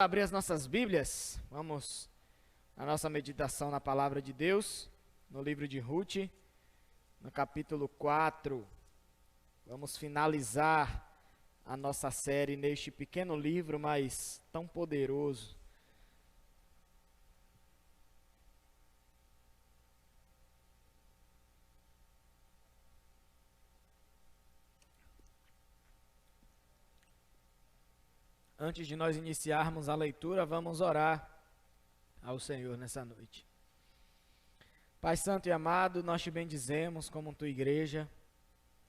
Abrir as nossas Bíblias, vamos à nossa meditação na Palavra de Deus, no livro de Ruth, no capítulo 4. Vamos finalizar a nossa série neste pequeno livro, mas tão poderoso. Antes de nós iniciarmos a leitura, vamos orar ao Senhor nessa noite. Pai santo e amado, nós te bendizemos como tua igreja,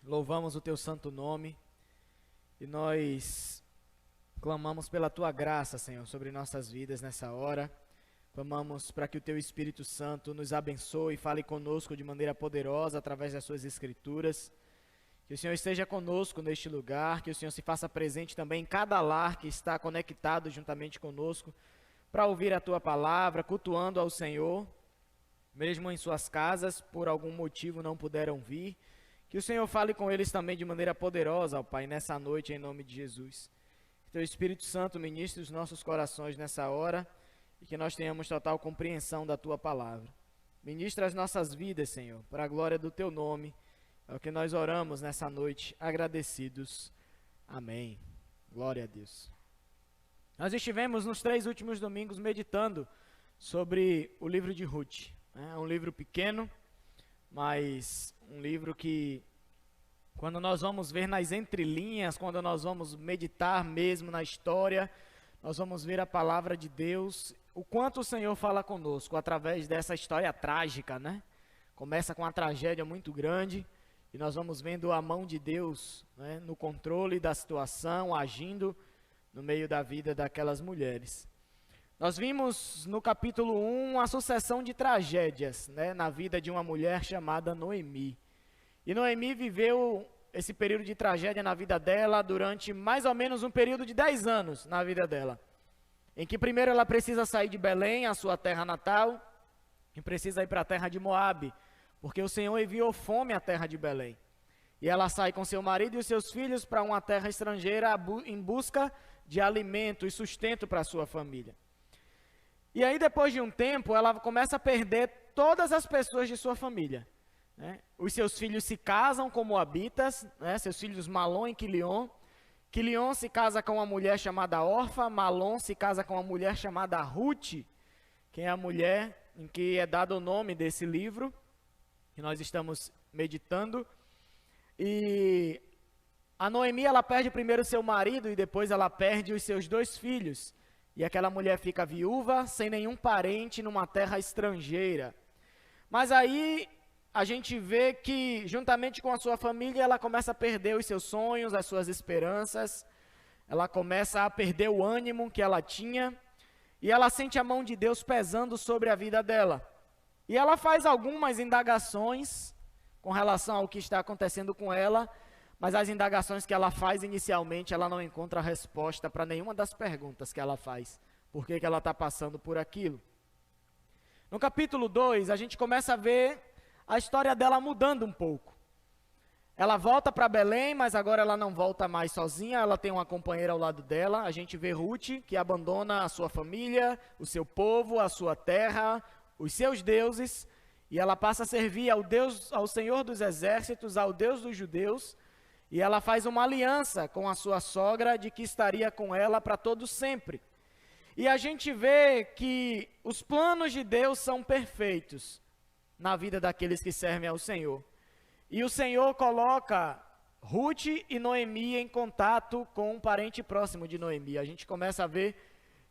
louvamos o teu santo nome e nós clamamos pela tua graça, Senhor, sobre nossas vidas nessa hora. Clamamos para que o teu Espírito Santo nos abençoe e fale conosco de maneira poderosa através das suas escrituras. Que o Senhor esteja conosco neste lugar, que o Senhor se faça presente também em cada lar que está conectado juntamente conosco, para ouvir a tua palavra, cultuando ao Senhor, mesmo em suas casas, por algum motivo não puderam vir. Que o Senhor fale com eles também de maneira poderosa, ó Pai, nessa noite, em nome de Jesus. Que teu Espírito Santo ministre os nossos corações nessa hora e que nós tenhamos total compreensão da tua palavra. Ministra as nossas vidas, Senhor, para a glória do teu nome. É o que nós oramos nessa noite, agradecidos. Amém. Glória a Deus. Nós estivemos nos 3 últimos domingos meditando sobre o livro de Ruth. É um livro pequeno, mas um livro que, quando nós vamos ver nas entrelinhas, quando nós vamos meditar mesmo na história, nós vamos ver a palavra de Deus, o quanto o Senhor fala conosco através dessa história trágica, né? Começa com uma tragédia muito grande, e nós vamos vendo a mão de Deus, né, no controle da situação, agindo no meio da vida daquelas mulheres. Nós vimos no capítulo 1 uma sucessão de tragédias, né, na vida de uma mulher chamada Noemi. E Noemi viveu esse período de tragédia na vida dela durante mais ou menos um período de 10 anos na vida dela. Em que primeiro ela precisa sair de Belém, a sua terra natal, e precisa ir para a terra de Moabe, porque o Senhor enviou fome à terra de Belém. E ela sai com seu marido e os seus filhos para uma terra estrangeira em busca de alimento e sustento para a sua família. E aí, depois de um tempo, ela começa a perder todas as pessoas de sua família, né? Os seus filhos se casam com moabitas, né? Seus filhos Malom e Quilion. Quilion se casa com uma mulher chamada Orfa, Malom se casa com uma mulher chamada Ruth, que é a mulher em que é dado o nome desse livro que nós estamos meditando. E a Noemi, ela perde primeiro seu marido e depois ela perde os seus 2 filhos. E aquela mulher fica viúva, sem nenhum parente, numa terra estrangeira. Mas aí a gente vê que, juntamente com a sua família, ela começa a perder os seus sonhos, as suas esperanças. Ela começa a perder o ânimo que ela tinha. E ela sente a mão de Deus pesando sobre a vida dela. E ela faz algumas indagações com relação ao que está acontecendo com ela, mas as indagações que ela faz inicialmente, ela não encontra resposta para nenhuma das perguntas que ela faz. Por que ela está passando por aquilo? No capítulo 2, a gente começa a ver a história dela mudando um pouco. Ela volta para Belém, mas agora ela não volta mais sozinha, ela tem uma companheira ao lado dela. A gente vê Ruth, que abandona a sua família, o seu povo, a sua terra, os seus deuses, e ela passa a servir ao Senhor dos exércitos, ao Deus dos judeus, e ela faz uma aliança com a sua sogra de que estaria com ela para todo sempre. E a gente vê que os planos de Deus são perfeitos na vida daqueles que servem ao Senhor. E o Senhor coloca Ruth e Noemi em contato com um parente próximo de Noemi. A gente começa a ver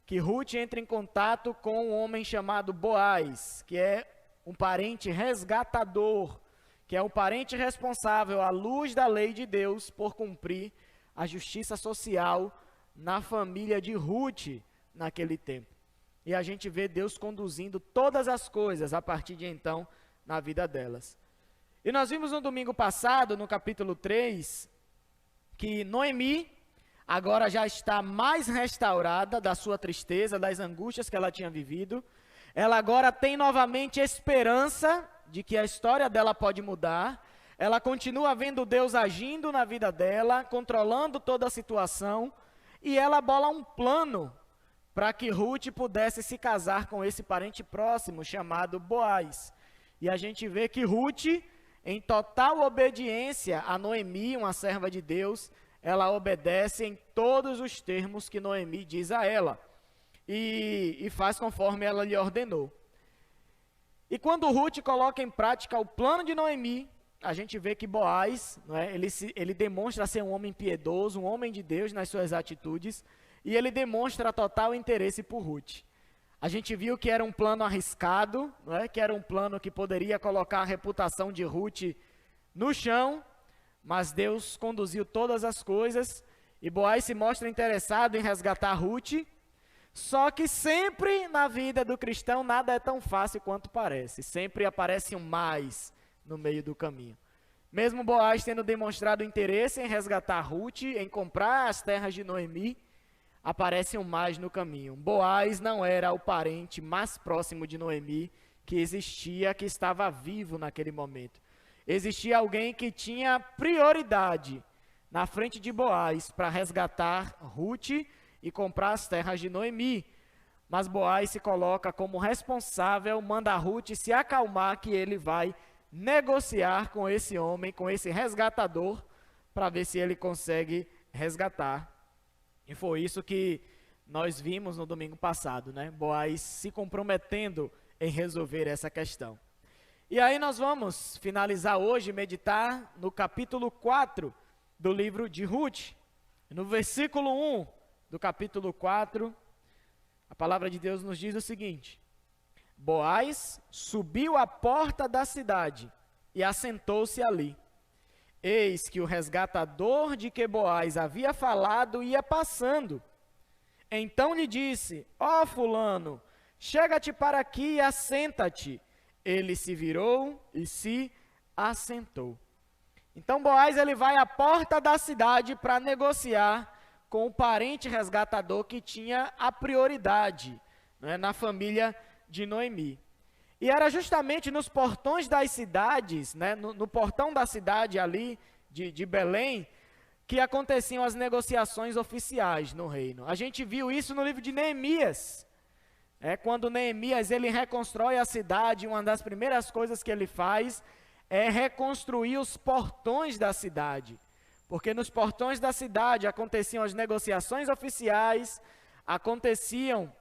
que Ruth entra em contato com um homem chamado Boaz, que é um parente resgatador, que é um parente responsável, à luz da lei de Deus, por cumprir a justiça social na família de Ruth naquele tempo. E a gente vê Deus conduzindo todas as coisas a partir de então na vida delas. E nós vimos no domingo passado, no capítulo 3, que Noemi agora já está mais restaurada da sua tristeza, das angústias que ela tinha vivido. Ela agora tem novamente esperança de que a história dela pode mudar. Ela continua vendo Deus agindo na vida dela, controlando toda a situação. E ela bola um plano para que Ruth pudesse se casar com esse parente próximo chamado Boaz. E a gente vê que Ruth, em total obediência a Noemi, uma serva de Deus, ela obedece em todos os termos que Noemi diz a ela. E faz conforme ela lhe ordenou. E quando Ruth coloca em prática o plano de Noemi, a gente vê que Boaz, ele demonstra ser um homem piedoso, um homem de Deus nas suas atitudes, e ele demonstra total interesse por Ruth. A gente viu que era um plano arriscado, que era um plano que poderia colocar a reputação de Ruth no chão, mas Deus conduziu todas as coisas, e Boaz se mostra interessado em resgatar Ruth. Só que sempre na vida do cristão nada é tão fácil quanto parece. Sempre aparece um mais no meio do caminho. Mesmo Boaz tendo demonstrado interesse em resgatar Ruth, em comprar as terras de Noemi, aparece um mais no caminho. Boaz não era o parente mais próximo de Noemi que existia, que estava vivo naquele momento. Existia alguém que tinha prioridade na frente de Boaz para resgatar Ruth e comprar as terras de Noemi. Mas Boaz se coloca como responsável, manda Ruth se acalmar que ele vai negociar com esse homem, com esse resgatador, para ver se ele consegue resgatar. E foi isso que nós vimos no domingo passado, Boaz se comprometendo em resolver essa questão. E aí nós vamos finalizar hoje, meditar no capítulo 4 do livro de Ruth. No versículo 1 do capítulo 4, a palavra de Deus nos diz o seguinte: Boaz subiu à porta da cidade e assentou-se ali. Eis que o resgatador de que Boaz havia falado ia passando. Então lhe disse: ó fulano, chega-te para aqui e assenta-te. Ele se virou e se assentou. Então Boaz ele vai à porta da cidade para negociar com o parente resgatador que tinha a prioridade na família de Noemi. E era justamente nos portões das cidades, no portão da cidade ali de Belém, que aconteciam as negociações oficiais no reino. A gente viu isso no livro de Neemias. Quando Neemias ele reconstrói a cidade, uma das primeiras coisas que ele faz é reconstruir os portões da cidade. Porque nos portões da cidade aconteciam as negociações oficiais, aconteciam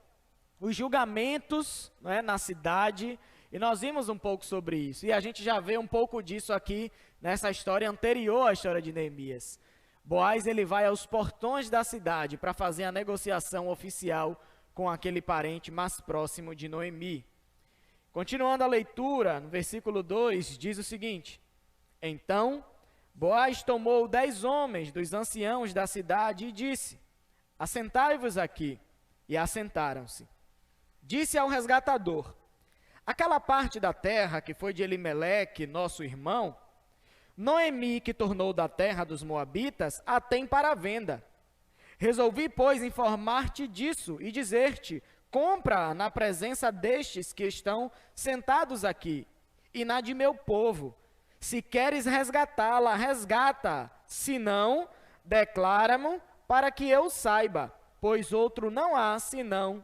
os julgamentos na cidade, e nós vimos um pouco sobre isso. E a gente já vê um pouco disso aqui nessa história anterior à história de Neemias. Boaz ele vai aos portões da cidade para fazer a negociação oficial com aquele parente mais próximo de Noemi. Continuando a leitura, no versículo 2, diz o seguinte: então Boaz tomou 10 homens dos anciãos da cidade e disse: assentai-vos aqui. E assentaram-se. Disse ao resgatador: aquela parte da terra que foi de Elimeleque, nosso irmão, Noemi, que tornou da terra dos moabitas, a tem para venda. Resolvi, pois, informar-te disso e dizer-te: compra na presença destes que estão sentados aqui, e na de meu povo. Se queres resgatá-la, resgata. Se não, declara-mo para que eu saiba, pois outro não há senão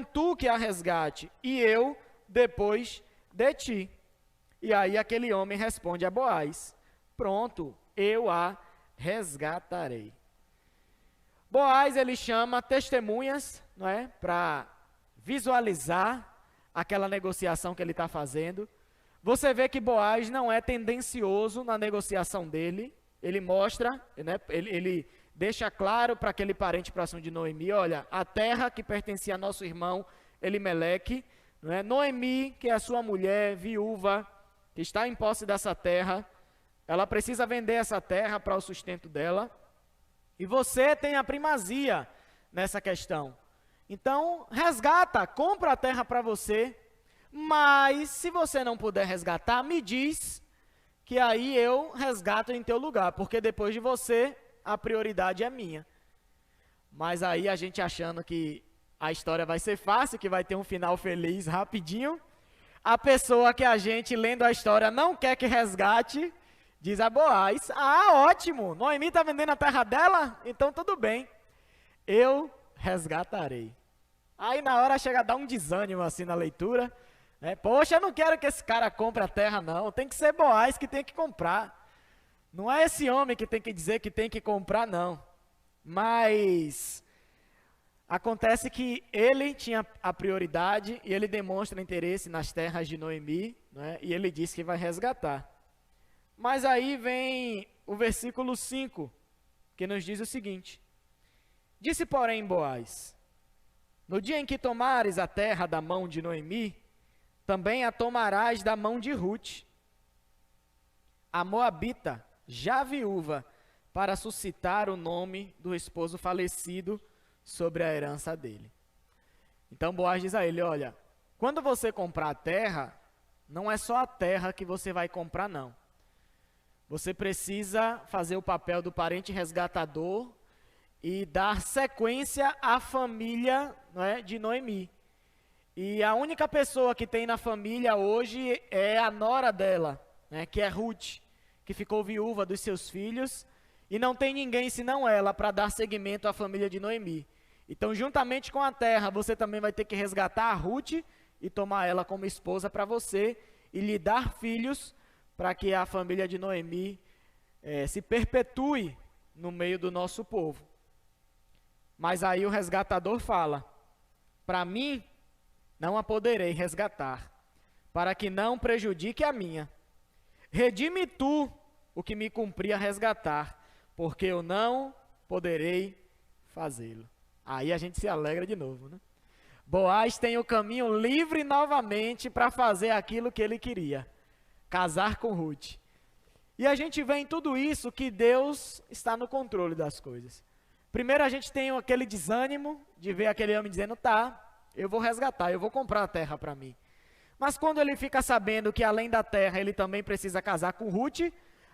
tu que a resgate, e eu depois de ti. E aí aquele homem responde a Boaz: pronto, eu a resgatarei. Boaz ele chama testemunhas, para visualizar aquela negociação que ele está fazendo. Você vê que Boaz não é tendencioso na negociação dele. Ele mostra, ele deixa claro para aquele parente próximo de Noemi: olha, a terra que pertencia a nosso irmão Elimeleque, Noemi, que é a sua mulher viúva, que está em posse dessa terra, ela precisa vender essa terra para o sustento dela, e você tem a primazia nessa questão. Então, resgata, compra a terra para você, mas se você não puder resgatar, me diz, que aí eu resgato em teu lugar, porque depois de você, a prioridade é minha. Mas aí a gente achando que a história vai ser fácil, que vai ter um final feliz rapidinho, a pessoa que a gente, lendo a história, não quer que resgate, diz a Boaz: ah, ótimo, Noemi está vendendo a terra dela? Então tudo bem, eu resgatarei. Aí na hora chega a dar um desânimo assim na leitura, né? Poxa, eu não quero que esse cara compre a terra não, tem que ser Boaz que tem que comprar. Não é esse homem que tem que dizer que tem que comprar não. Mas acontece que ele tinha a prioridade e ele demonstra interesse nas terras de Noemi, né? E ele diz que vai resgatar. Mas aí vem o versículo 5, que nos diz o seguinte: disse, porém, Boaz: no dia em que tomares a terra da mão de Noemi, também a tomarás da mão de Ruth, a moabita, já viúva, para suscitar o nome do esposo falecido sobre a herança dele. Então Boaz diz a ele: olha, quando você comprar a terra, não é só a terra que você vai comprar não. Você precisa fazer o papel do parente resgatador e dar sequência à família, não é, de Noemi. E a única pessoa que tem na família hoje é a nora dela, né, que é Ruth, que ficou viúva dos seus filhos, e não tem ninguém senão ela para dar seguimento à família de Noemi. Então, juntamente com a terra, você também vai ter que resgatar a Ruth e tomar ela como esposa para você e lhe dar filhos para que a família de Noemi se perpetue no meio do nosso povo. Mas aí o resgatador fala: para mim, não a poderei resgatar, para que não prejudique a minha. Redime tu o que me cumpria resgatar, porque eu não poderei fazê-lo. Aí a gente se alegra de novo, né? Boaz tem o caminho livre novamente para fazer aquilo que ele queria: casar com Ruth. E a gente vê em tudo isso que Deus está no controle das coisas. Primeiro a gente tem aquele desânimo de ver aquele homem dizendo: tá, eu vou resgatar, eu vou comprar a terra para mim. Mas quando ele fica sabendo que além da terra ele também precisa casar com Ruth,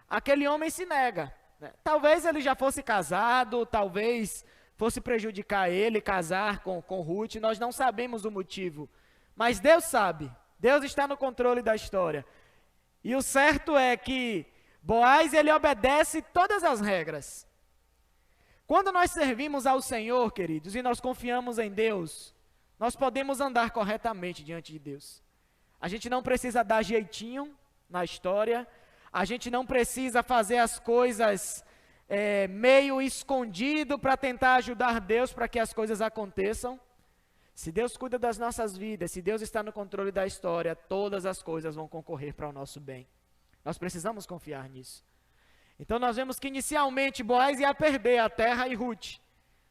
aquele homem se nega, né? Talvez ele já fosse casado, talvez fosse prejudicar ele casar com Ruth, nós não sabemos o motivo. Mas Deus sabe, Deus está no controle da história. E o certo é que Boaz, ele obedece todas as regras. Quando nós servimos ao Senhor, queridos, e nós confiamos em Deus, nós podemos andar corretamente diante de Deus. A gente não precisa dar jeitinho na história, a gente não precisa fazer as coisas meio escondido para tentar ajudar Deus para que as coisas aconteçam. Se Deus cuida das nossas vidas, se Deus está no controle da história, todas as coisas vão concorrer para o nosso bem. Nós precisamos confiar nisso. Então nós vemos que inicialmente Boaz ia perder a terra e Ruth.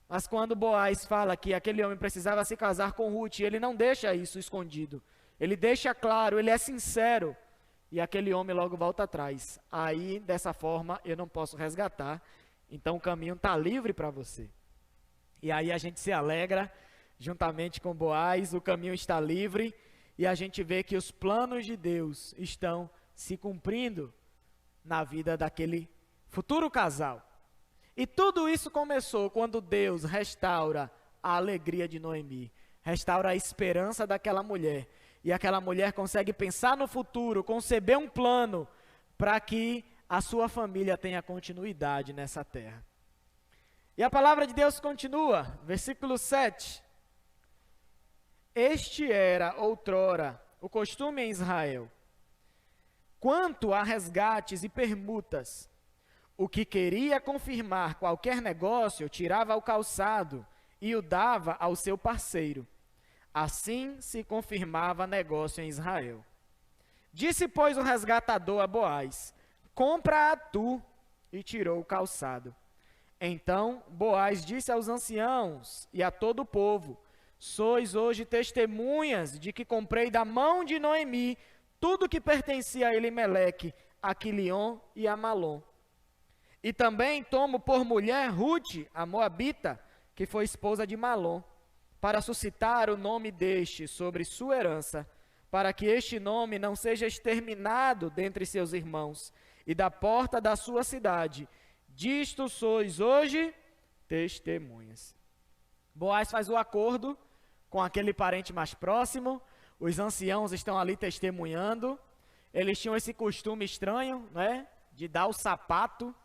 Mas quando Boaz fala que aquele homem precisava se casar com Ruth, ele não deixa isso escondido. Ele deixa claro, ele é sincero. E aquele homem logo volta atrás. Aí, dessa forma, eu não posso resgatar. Então o caminho está livre para você. E aí a gente se alegra, juntamente com Boaz, o caminho está livre. E a gente vê que os planos de Deus estão se cumprindo na vida daquele futuro casal. E tudo isso começou quando Deus restaura a alegria de Noemi, restaura a esperança daquela mulher. E aquela mulher consegue pensar no futuro, conceber um plano para que a sua família tenha continuidade nessa terra. E a palavra de Deus continua, versículo 7. Este era outrora o costume em Israel. Quanto a resgates e permutas, o que queria confirmar qualquer negócio, tirava o calçado e o dava ao seu parceiro. Assim se confirmava negócio em Israel. Disse, pois, o resgatador a Boaz: compra-a tu, e tirou o calçado. Então Boaz disse aos anciãos e a todo o povo: sois hoje testemunhas de que comprei da mão de Noemi tudo que pertencia a Elimeleque, a Quilion e a Malom. E também tomo por mulher Ruth, a moabita, que foi esposa de Malom, para suscitar o nome deste sobre sua herança, para que este nome não seja exterminado dentre seus irmãos, e da porta da sua cidade. Disto sois hoje testemunhas. Boaz faz o acordo com aquele parente mais próximo, os anciãos estão ali testemunhando, eles tinham esse costume estranho, né, de dar o sapato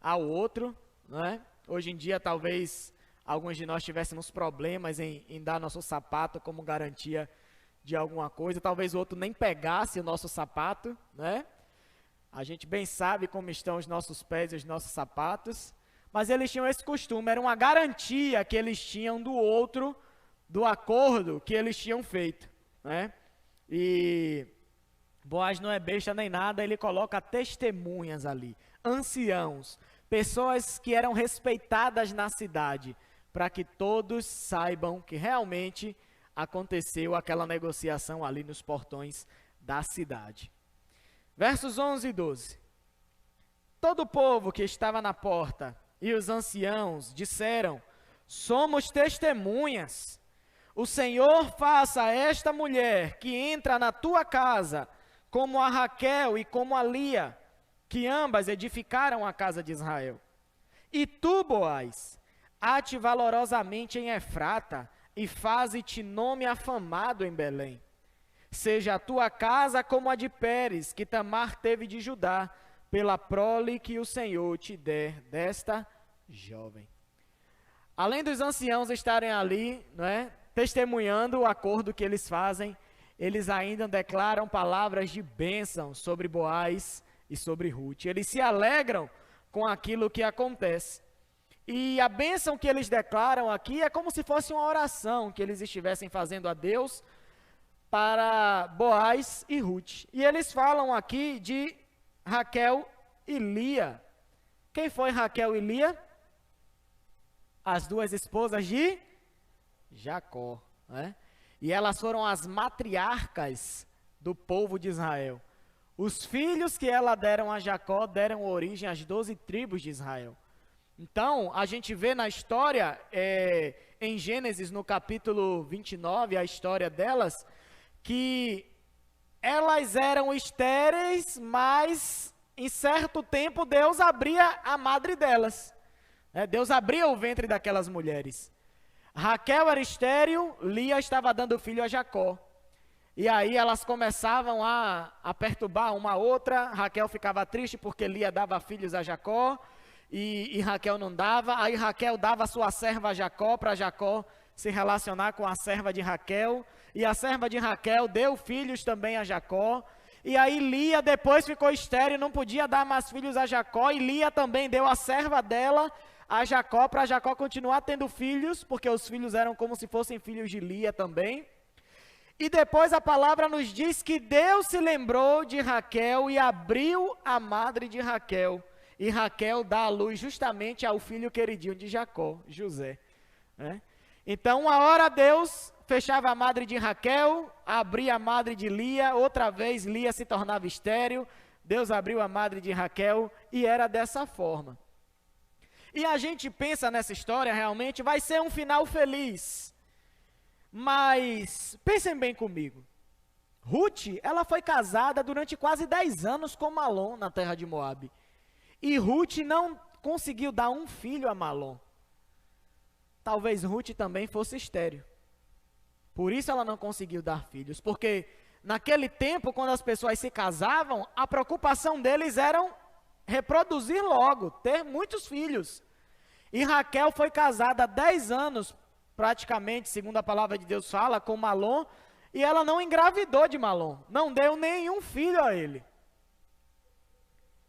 ao outro, né? Hoje em dia talvez alguns de nós tivéssemos problemas em dar nosso sapato como garantia de alguma coisa. Talvez o outro nem pegasse o nosso sapato, né? A gente bem sabe como estão os nossos pés e os nossos sapatos. Mas eles tinham esse costume, era uma garantia que eles tinham do outro, do acordo que eles tinham feito, né? E Boaz não é besta nem nada, ele coloca testemunhas ali, anciãos, pessoas que eram respeitadas na cidade, para que todos saibam que realmente aconteceu aquela negociação ali nos portões da cidade. Versos 11 e 12. Todo o povo que estava na porta e os anciãos disseram: somos testemunhas. O Senhor faça a esta mulher que entra na tua casa, como a Raquel e como a Lia, que ambas edificaram a casa de Israel. E tu, Boaz, há-te valorosamente em Efrata, e faze-te nome afamado em Belém. Seja a tua casa como a de Pérez, que Tamar teve de Judá, pela prole que o Senhor te der desta jovem. Além dos anciãos estarem ali, né, testemunhando o acordo que eles fazem, eles ainda declaram palavras de bênção sobre Boaz e sobre Ruth. Eles se alegram com aquilo que acontece. E a bênção que eles declaram aqui é como se fosse uma oração que eles estivessem fazendo a Deus para Boaz e Ruth. E eles falam aqui de Raquel e Lia. Quem foi Raquel e Lia? As duas esposas de Jacó, né? E elas foram as matriarcas do povo de Israel. Os filhos que ela deram a Jacó deram origem às 12 tribos de Israel. Então, a gente vê na história, em Gênesis, no capítulo 29, a história delas, que elas eram estéreis, mas em certo tempo Deus abria a madre delas. Deus abria o ventre daquelas mulheres. Raquel era estéril, Lia estava dando filho a Jacó. E aí elas começavam a perturbar uma a outra. Raquel ficava triste porque Lia dava filhos a Jacó e Raquel não dava. Aí Raquel dava sua serva a Jacó, para Jacó se relacionar com a serva de Raquel. E a serva de Raquel deu filhos também a Jacó. E aí Lia depois ficou estéril, não podia dar mais filhos a Jacó. E Lia também deu a serva dela a Jacó, para Jacó continuar tendo filhos, porque os filhos eram como se fossem filhos de Lia também. E depois a palavra nos diz que Deus se lembrou de Raquel e abriu a madre de Raquel. E Raquel dá a luz justamente ao filho queridinho de Jacó, José, né? Então, uma hora Deus fechava a madre de Raquel, abria a madre de Lia, outra vez Lia se tornava estéril, Deus abriu a madre de Raquel e era dessa forma. E a gente pensa nessa história, realmente vai ser um final feliz. Mas pensem bem comigo. Ruth, ela foi casada durante quase 10 anos com Malom na terra de Moabe. E Ruth não conseguiu dar um filho a Malom. Talvez Ruth também fosse estéril. Por isso ela não conseguiu dar filhos. Porque naquele tempo, quando as pessoas se casavam, a preocupação deles era reproduzir logo, ter muitos filhos. E Raquel foi casada há 10 anos, praticamente, segundo a palavra de Deus fala, com Malom, e ela não engravidou de Malom, não deu nenhum filho a ele.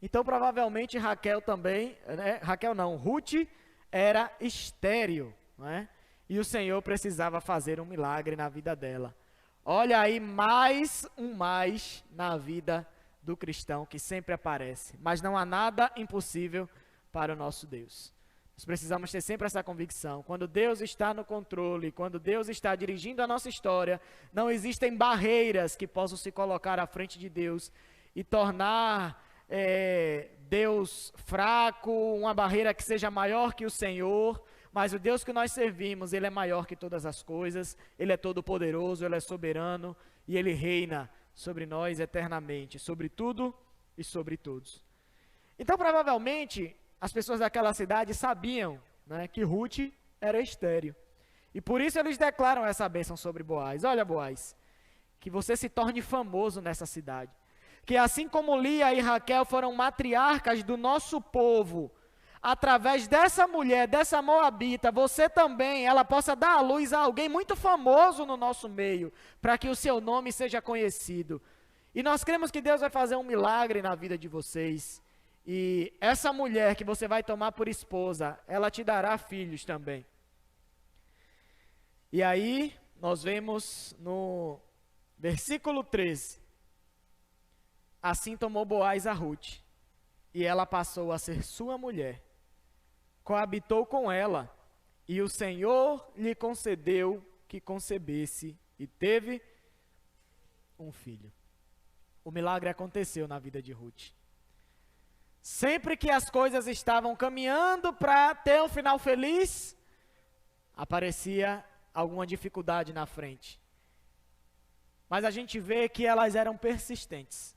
Então, provavelmente, Raquel também, Ruth era estéril, né? E o Senhor precisava fazer um milagre na vida dela. Olha aí, mais na vida do cristão que sempre aparece. Mas não há nada impossível para o nosso Deus. Nós precisamos ter sempre essa convicção. Quando Deus está no controle, quando Deus está dirigindo a nossa história, não existem barreiras que possam se colocar à frente de Deus e tornar Deus fraco, uma barreira que seja maior que o Senhor. Mas o Deus que nós servimos, Ele é maior que todas as coisas, Ele é todo poderoso, Ele é soberano e Ele reina sobre nós eternamente, sobre tudo e sobre todos. Então, provavelmente, as pessoas daquela cidade sabiam, né, que Ruth era estéril. E por isso eles declaram essa bênção sobre Boaz. Olha, Boaz, que você se torne famoso nessa cidade. Que assim como Lia e Raquel foram matriarcas do nosso povo, através dessa mulher, dessa moabita, você também, ela possa dar à luz a alguém muito famoso no nosso meio, para que o seu nome seja conhecido. E nós cremos que Deus vai fazer um milagre na vida de vocês. E essa mulher que você vai tomar por esposa, ela te dará filhos também. E aí, nós vemos no versículo 13. Assim tomou Boaz a Ruth, e ela passou a ser sua mulher. Coabitou com ela, e o Senhor lhe concedeu que concebesse, e teve um filho. O milagre aconteceu na vida de Ruth. Sempre que as coisas estavam caminhando para ter um final feliz, aparecia alguma dificuldade na frente. Mas a gente vê que elas eram persistentes.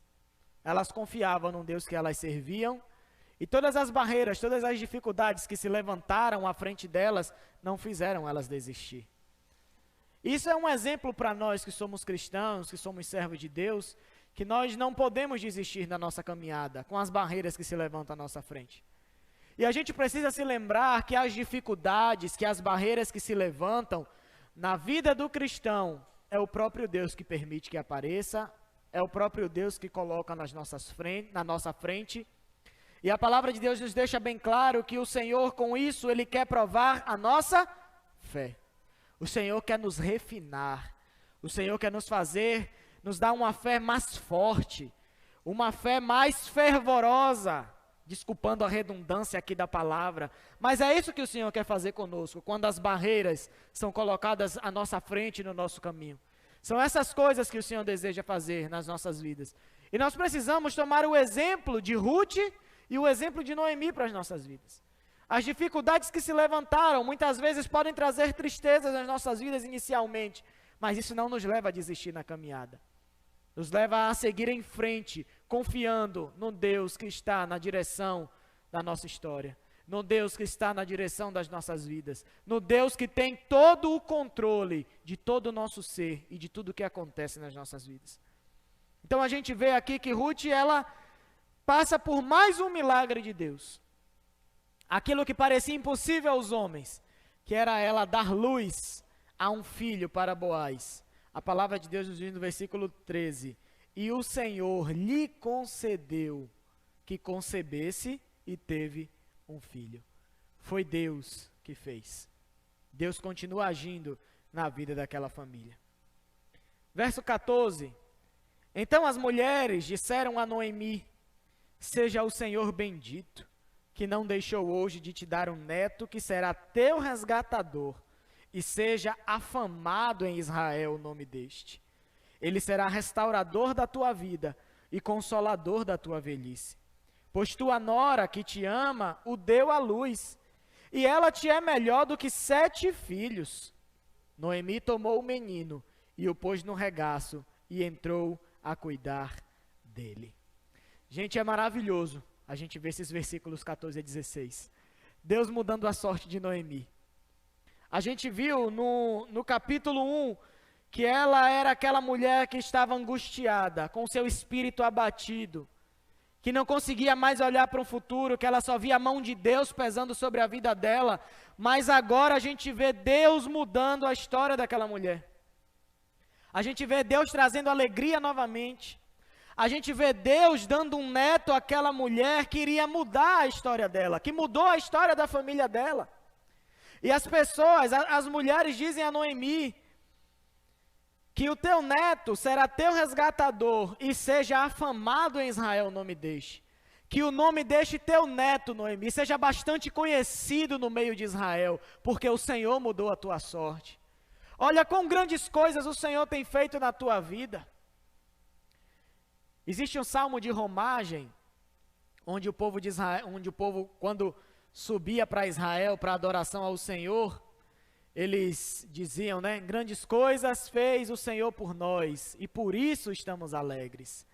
Elas confiavam no Deus que elas serviam, e todas as barreiras, todas as dificuldades que se levantaram à frente delas, não fizeram elas desistir. Isso é um exemplo para nós que somos cristãos, que somos servos de Deus, que nós não podemos desistir na nossa caminhada, com as barreiras que se levantam à nossa frente. E a gente precisa se lembrar que as dificuldades, que as barreiras que se levantam na vida do cristão, é o próprio Deus que permite que apareça, é o próprio Deus que coloca na nossa frente. E a palavra de Deus nos deixa bem claro que o Senhor, com isso, Ele quer provar a nossa fé. O Senhor quer nos refinar. O Senhor quer nos fazer, nos dar uma fé mais forte, uma fé mais fervorosa, desculpando a redundância aqui da palavra, mas é isso que o Senhor quer fazer conosco, quando as barreiras são colocadas à nossa frente no nosso caminho. São essas coisas que o Senhor deseja fazer nas nossas vidas. E nós precisamos tomar o exemplo de Ruth e o exemplo de Noemi para as nossas vidas. As dificuldades que se levantaram, muitas vezes podem trazer tristezas nas nossas vidas inicialmente, mas isso não nos leva a desistir na caminhada. Nos leva a seguir em frente, confiando no Deus que está na direção da nossa história, no Deus que está na direção das nossas vidas, no Deus que tem todo o controle de todo o nosso ser e de tudo o que acontece nas nossas vidas. Então a gente vê aqui que Ruth, ela passa por mais um milagre de Deus. Aquilo que parecia impossível aos homens, que era ela dar luz a um filho para Boaz. A palavra de Deus nos diz no versículo 13, e o Senhor lhe concedeu que concebesse e teve um filho. Foi Deus que fez. Deus continua agindo na vida daquela família. Verso 14, então as mulheres disseram a Noemi, seja o Senhor bendito, que não deixou hoje de te dar um neto que será teu resgatador, e seja afamado em Israel o nome deste. Ele será restaurador da tua vida e consolador da tua velhice. Pois tua nora, que te ama, o deu à luz, e ela te é melhor do que 7 filhos. Noemi tomou o menino e o pôs no regaço e entrou a cuidar dele. Gente, é maravilhoso a gente ver esses versículos 14 a 16. Deus mudando a sorte de Noemi. A gente viu no capítulo 1 que ela era aquela mulher que estava angustiada, com seu espírito abatido, que não conseguia mais olhar para o futuro, que ela só via a mão de Deus pesando sobre a vida dela, mas agora a gente vê Deus mudando a história daquela mulher. A gente vê Deus trazendo alegria novamente. A gente vê Deus dando um neto àquela mulher que iria mudar a história dela, que mudou a história da família dela. E as pessoas, as mulheres dizem a Noemi, que o teu neto será teu resgatador e seja afamado em Israel o nome deste. Que o nome deste teu neto, Noemi, seja bastante conhecido no meio de Israel, porque o Senhor mudou a tua sorte. Olha quão grandes coisas o Senhor tem feito na tua vida. Existe um salmo de romagem, onde o povo de Israel, quando subia para Israel, para adoração ao Senhor, eles diziam, né, grandes coisas fez o Senhor por nós, e por isso estamos alegres.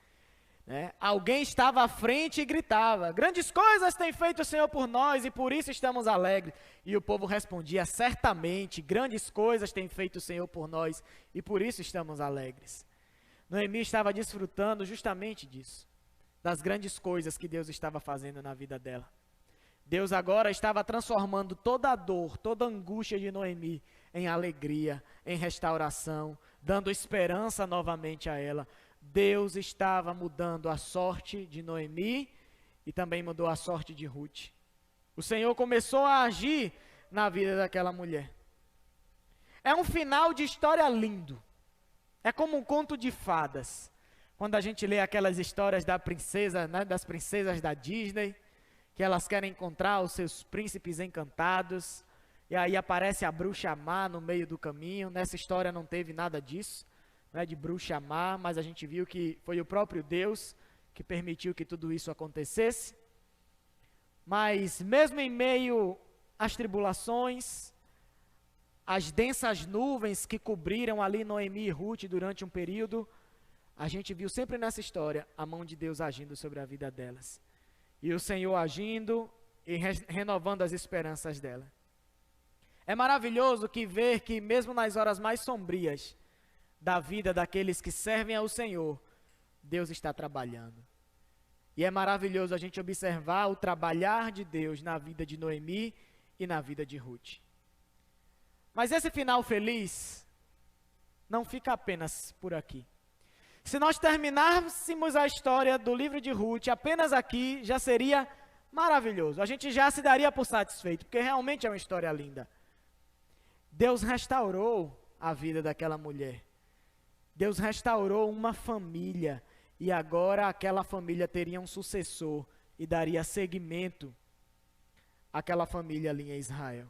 Né? Alguém estava à frente e gritava, grandes coisas tem feito o Senhor por nós, e por isso estamos alegres. E o povo respondia, certamente, grandes coisas tem feito o Senhor por nós, e por isso estamos alegres. Noemi estava desfrutando justamente disso, das grandes coisas que Deus estava fazendo na vida dela. Deus agora estava transformando toda a dor, toda a angústia de Noemi em alegria, em restauração, dando esperança novamente a ela. Deus estava mudando a sorte de Noemi e também mudou a sorte de Ruth. O Senhor começou a agir na vida daquela mulher. É um final de história lindo. É como um conto de fadas. Quando a gente lê aquelas histórias da princesa, né, das princesas da Disney, que elas querem encontrar os seus príncipes encantados, e aí aparece a bruxa má no meio do caminho. Nessa história não teve nada disso, né, de bruxa má, mas a gente viu que foi o próprio Deus que permitiu que tudo isso acontecesse. Mas mesmo em meio às tribulações, as densas nuvens que cobriram ali Noemi e Ruth durante um período, a gente viu sempre nessa história a mão de Deus agindo sobre a vida delas. E o Senhor agindo e renovando as esperanças dela. É maravilhoso ver que mesmo nas horas mais sombrias da vida daqueles que servem ao Senhor, Deus está trabalhando. E é maravilhoso a gente observar o trabalhar de Deus na vida de Noemi e na vida de Ruth. Mas esse final feliz não fica apenas por aqui. Se nós terminássemos a história do livro de Ruth apenas aqui, já seria maravilhoso. A gente já se daria por satisfeito, porque realmente é uma história linda. Deus restaurou a vida daquela mulher. Deus restaurou uma família. E agora aquela família teria um sucessor e daria seguimento àquela família ali em Israel.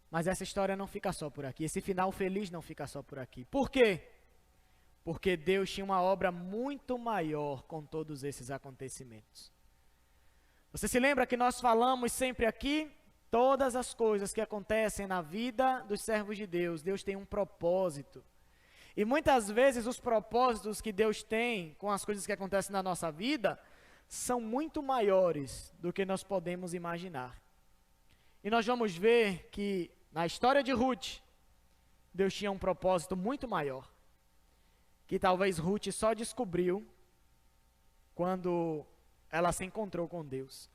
Mas essa história não fica só por aqui. Esse final feliz não fica só por aqui. Por quê? Porque Deus tinha uma obra muito maior com todos esses acontecimentos. Você se lembra que nós falamos sempre aqui? Todas as coisas que acontecem na vida dos servos de Deus, Deus tem um propósito. E muitas vezes os propósitos que Deus tem com as coisas que acontecem na nossa vida são muito maiores do que nós podemos imaginar. E nós vamos ver que na história de Ruth, Deus tinha um propósito muito maior, que talvez Ruth só descobriu quando ela se encontrou com Deus.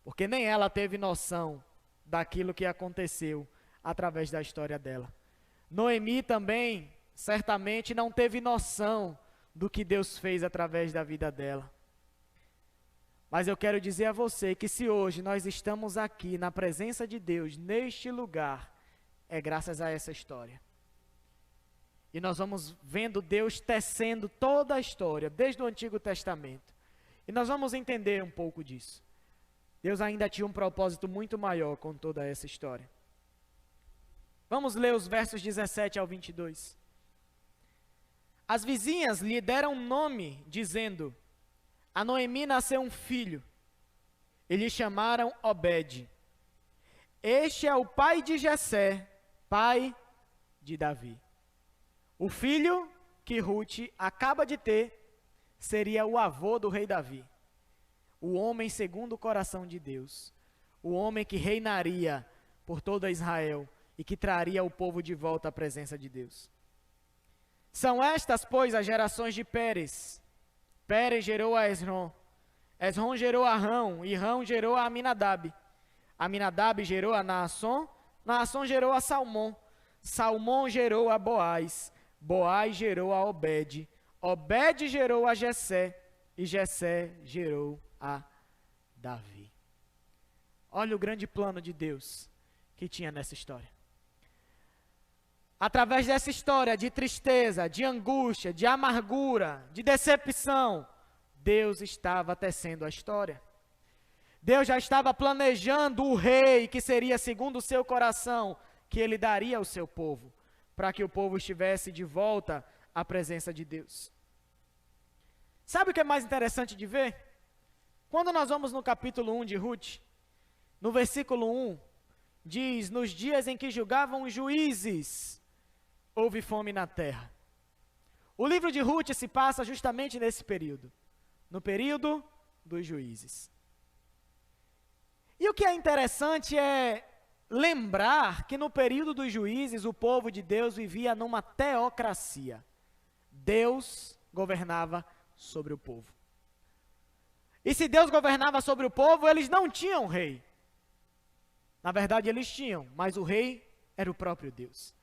Porque nem ela teve noção daquilo que aconteceu através da história dela. Noemi também, certamente, não teve noção do que Deus fez através da vida dela. Mas eu quero dizer a você que se hoje nós estamos aqui na presença de Deus, neste lugar, é graças a essa história. E nós vamos vendo Deus tecendo toda a história, desde o Antigo Testamento. E nós vamos entender um pouco disso. Deus ainda tinha um propósito muito maior com toda essa história. Vamos ler os versos 17 ao 22. As vizinhas lhe deram nome, dizendo: a Noemi nasceu um filho, e lhe chamaram Obed. Este é o pai de Jessé, pai de Davi. O filho que Ruth acaba de ter seria o avô do rei Davi, o homem segundo o coração de Deus, o homem que reinaria por toda Israel e que traria o povo de volta à presença de Deus. São estas, pois, as gerações de Pérez. Pérez gerou a Esrom, Esrom gerou a Rão, e Rão gerou a Aminadab. Aminadab gerou a Naasson, Naasson gerou a Salmão, Salmão gerou a Boaz, Boaz gerou a Obed, Obed gerou a Jessé, e Jessé gerou a Davi. Olha o grande plano de Deus que tinha nessa história. Através dessa história de tristeza, de angústia, de amargura, de decepção, Deus estava tecendo a história. Deus já estava planejando o rei que seria segundo o seu coração, que ele daria ao seu povo, para que o povo estivesse de volta à presença de Deus. Sabe o que é mais interessante de ver? Quando nós vamos no capítulo 1 de Ruth, no versículo 1, diz: nos dias em que julgavam os juízes, houve fome na terra. O livro de Ruth se passa justamente nesse período, no período dos juízes. E o que é interessante é lembrar que no período dos juízes o povo de Deus vivia numa teocracia. Deus governava sobre o povo. E se Deus governava sobre o povo, eles não tinham rei. Na verdade, eles tinham, mas o rei era o próprio Deus.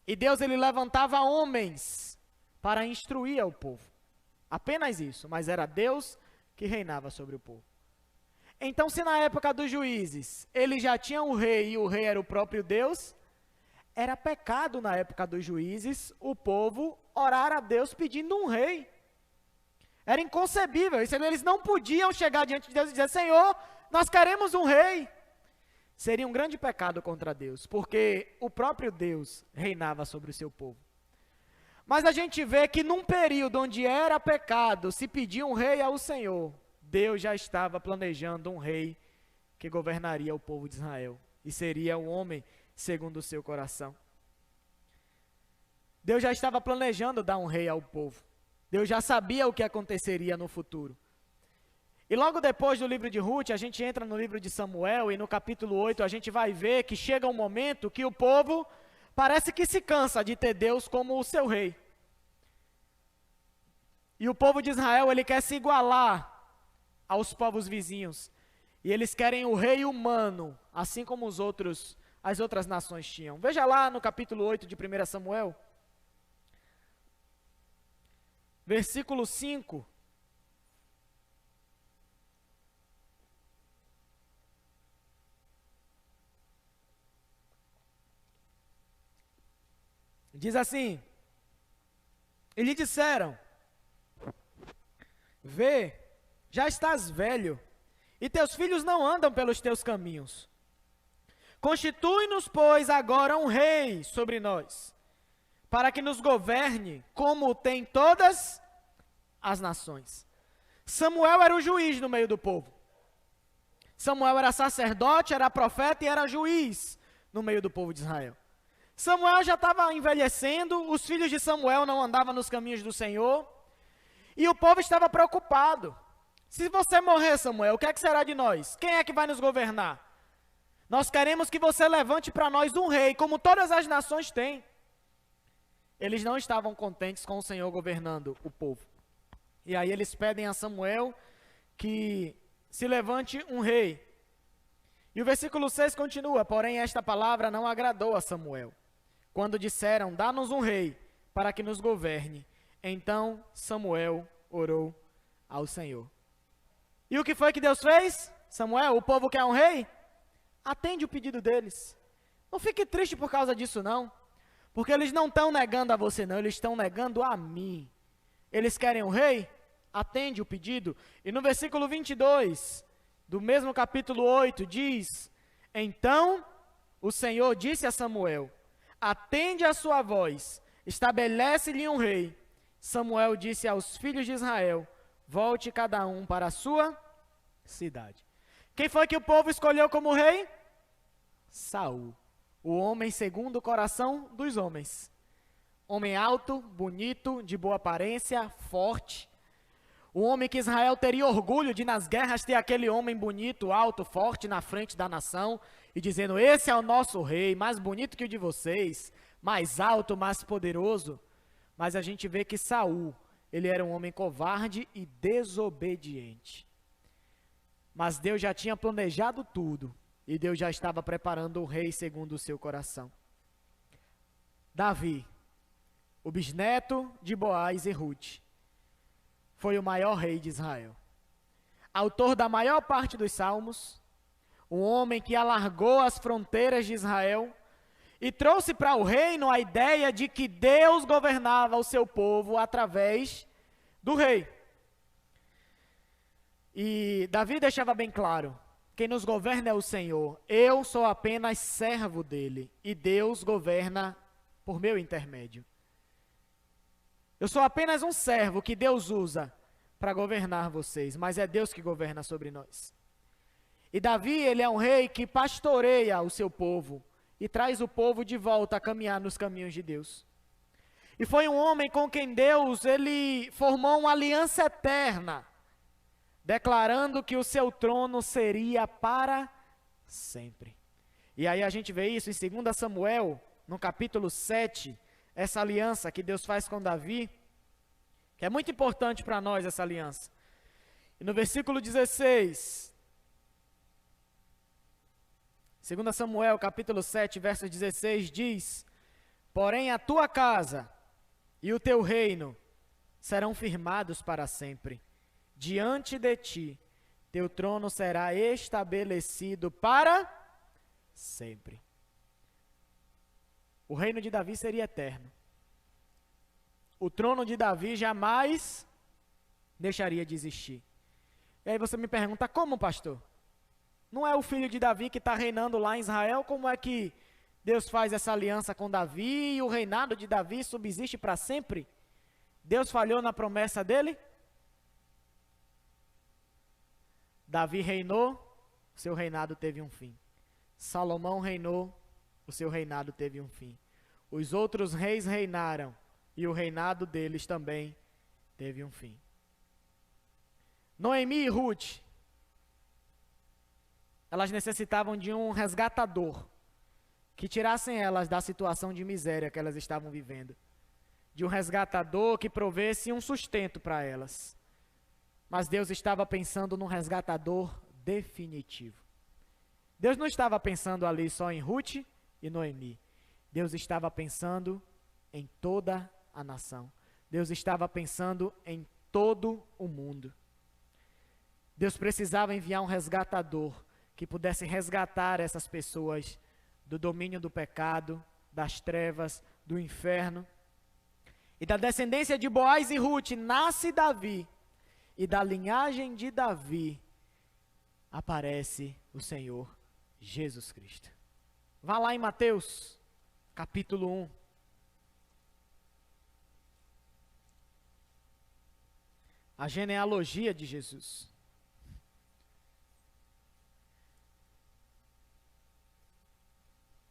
E Deus, ele levantava homens para instruir ao povo. Apenas isso, mas era Deus que reinava sobre o povo. Então, se na época dos juízes, eles já tinham um rei e o rei era o próprio Deus, era pecado na época dos juízes o povo orar a Deus pedindo um rei. Era inconcebível, eles não podiam chegar diante de Deus e dizer: Senhor, nós queremos um rei. Seria um grande pecado contra Deus, porque o próprio Deus reinava sobre o seu povo. Mas a gente vê que num período onde era pecado se pedir um rei ao Senhor, Deus já estava planejando um rei que governaria o povo de Israel, e seria um homem segundo o seu coração. Deus já estava planejando dar um rei ao povo. Deus já sabia o que aconteceria no futuro. E logo depois do livro de Ruth, a gente entra no livro de Samuel, e no capítulo 8 a gente vai ver que chega um momento que o povo parece que se cansa de ter Deus como o seu rei. E o povo de Israel, ele quer se igualar aos povos vizinhos. E eles querem o rei humano, assim como as outras nações tinham. Veja lá no capítulo 8 de 1 Samuel. Versículo 5. Diz assim: e lhe disseram: vê, já estás velho, e teus filhos não andam pelos teus caminhos. Constitui-nos, pois, agora um rei sobre nós, para que nos governe como tem todas as nações. Samuel era o juiz no meio do povo. Samuel era sacerdote, era profeta e era juiz no meio do povo de Israel. Samuel já estava envelhecendo, os filhos de Samuel não andavam nos caminhos do Senhor, e o povo estava preocupado. Se você morrer, Samuel, o que é que será de nós? Quem é que vai nos governar? Nós queremos que você levante para nós um rei, como todas as nações têm. Eles não estavam contentes com o Senhor governando o povo. E aí eles pedem a Samuel que se levante um rei. E o versículo 6 continua: porém esta palavra não agradou a Samuel, quando disseram: dá-nos um rei para que nos governe. Então Samuel orou ao Senhor. E o que foi que Deus fez? Samuel, o povo quer um rei? Atende o pedido deles. Não fique triste por causa disso não, porque eles não estão negando a você não, eles estão negando a mim. Eles querem um rei? Atende o pedido. E no versículo 22, do mesmo capítulo 8, diz: então o Senhor disse a Samuel: atende a sua voz, estabelece-lhe um rei. Samuel disse aos filhos de Israel: volte cada um para a sua cidade. Quem foi que o povo escolheu como rei? Saul, o homem segundo o coração dos homens. Homem alto, bonito, de boa aparência, forte. O homem que Israel teria orgulho de nas guerras ter aquele homem bonito, alto, forte na frente da nação e dizendo: esse é o nosso rei, mais bonito que o de vocês, mais alto, mais poderoso. Mas a gente vê que Saul, ele era um homem covarde e desobediente. Mas Deus já tinha planejado tudo, e Deus já estava preparando o rei segundo o seu coração. Davi, o bisneto de Boaz e Ruth, foi o maior rei de Israel. Autor da maior parte dos salmos, um homem que alargou as fronteiras de Israel e trouxe para o reino a ideia de que Deus governava o seu povo através do rei. E Davi deixava bem claro: quem nos governa é o Senhor, eu sou apenas servo dele, e Deus governa por meu intermédio. Eu sou apenas um servo que Deus usa para governar vocês, mas é Deus que governa sobre nós. E Davi, ele é um rei que pastoreia o seu povo e traz o povo de volta a caminhar nos caminhos de Deus. E foi um homem com quem Deus, ele formou uma aliança eterna, declarando que o seu trono seria para sempre. E aí a gente vê isso em 2 Samuel, no capítulo 7, essa aliança que Deus faz com Davi, que é muito importante para nós essa aliança. E no versículo 16, 2 Samuel, capítulo 7, verso 16, diz: porém a tua casa e o teu reino serão firmados para sempre. Diante de ti, teu trono será estabelecido para sempre. O reino de Davi seria eterno. O trono de Davi jamais deixaria de existir. E aí você me pergunta, como, pastor? Não é o filho de Davi que está reinando lá em Israel? Como é que Deus faz essa aliança com Davi e o reinado de Davi subsiste para sempre? Deus falhou na promessa dele? Davi reinou, o seu reinado teve um fim. Salomão reinou, o seu reinado teve um fim. Os outros reis reinaram e o reinado deles também teve um fim. Noemi e Ruth, elas necessitavam de um resgatador que tirassem elas da situação de miséria que elas estavam vivendo. De um resgatador que provesse um sustento para elas. Mas Deus estava pensando num resgatador definitivo. Deus não estava pensando ali só em Ruth e Noemi. Deus estava pensando em toda a nação. Deus estava pensando em todo o mundo. Deus precisava enviar um resgatador que pudesse resgatar essas pessoas do domínio do pecado, das trevas, do inferno. E da descendência de Boaz e Ruth nasce Davi, e da linhagem de Davi aparece o Senhor Jesus Cristo. Vá lá em Mateus, capítulo 1. A genealogia de Jesus.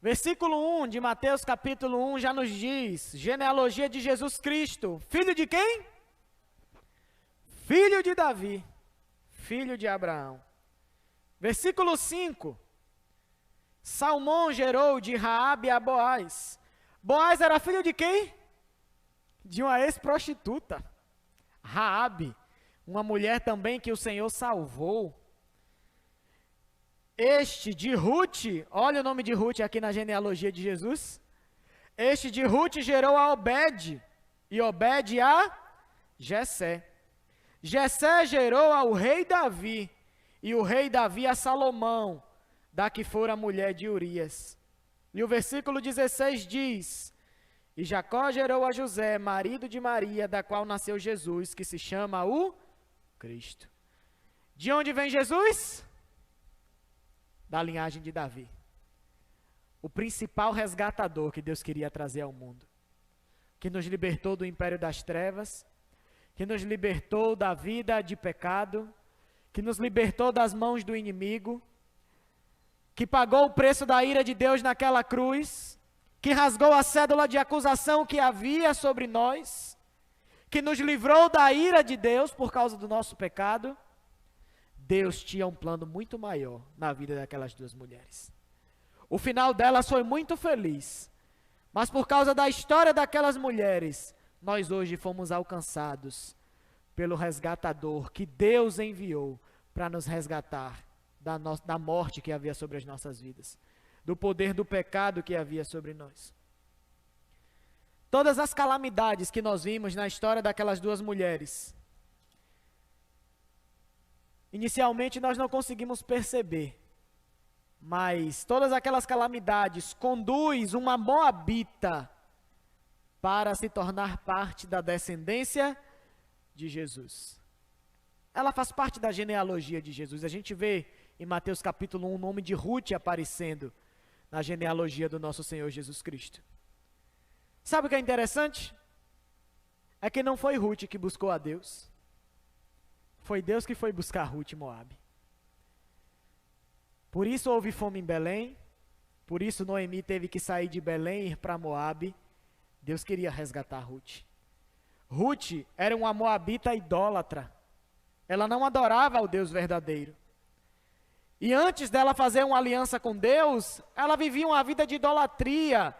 Versículo 1 de Mateus capítulo 1 já nos diz, genealogia de Jesus Cristo, filho de quem? Filho de Davi, filho de Abraão. Versículo 5, Salmão gerou de Raabe a Boaz. Boaz era filho de quem? De uma ex-prostituta. Raabe, uma mulher também que o Senhor salvou. Este de Ruth, olha o nome de Ruth aqui na genealogia de Jesus. Este de Ruth gerou a Obed, e Obed a Jessé. Jessé gerou ao rei Davi, e o rei Davi a Salomão, da que fora mulher de Urias. E o versículo 16 diz: e Jacó gerou a José, marido de Maria, da qual nasceu Jesus, que se chama o Cristo. De onde vem Jesus? Da linhagem de Davi. O principal resgatador que Deus queria trazer ao mundo. Que nos libertou do império das trevas, que nos libertou da vida de pecado, que nos libertou das mãos do inimigo, que pagou o preço da ira de Deus naquela cruz, que rasgou a cédula de acusação que havia sobre nós, que nos livrou da ira de Deus por causa do nosso pecado. Deus tinha um plano muito maior na vida daquelas duas mulheres. O final delas foi muito feliz, mas por causa da história daquelas mulheres, nós hoje fomos alcançados pelo resgatador que Deus enviou para nos resgatar da morte que havia sobre as nossas vidas, do poder do pecado que havia sobre nós. Todas as calamidades que nós vimos na história daquelas duas mulheres, inicialmente nós não conseguimos perceber, mas todas aquelas calamidades conduz uma moabita para se tornar parte da descendência de Jesus. Ela faz parte da genealogia de Jesus. A gente vê em Mateus capítulo 1 o nome de Ruth aparecendo na genealogia do nosso Senhor Jesus Cristo. Sabe o que é interessante? É que não foi Ruth que buscou a Deus. Foi Deus que foi buscar Ruth e Moabe. Por isso houve fome em Belém, por isso Noemi teve que sair de Belém e ir para Moabe. Deus queria resgatar Ruth. Ruth era uma moabita idólatra. Ela não adorava ao Deus verdadeiro. E antes dela fazer uma aliança com Deus, ela vivia uma vida de idolatria.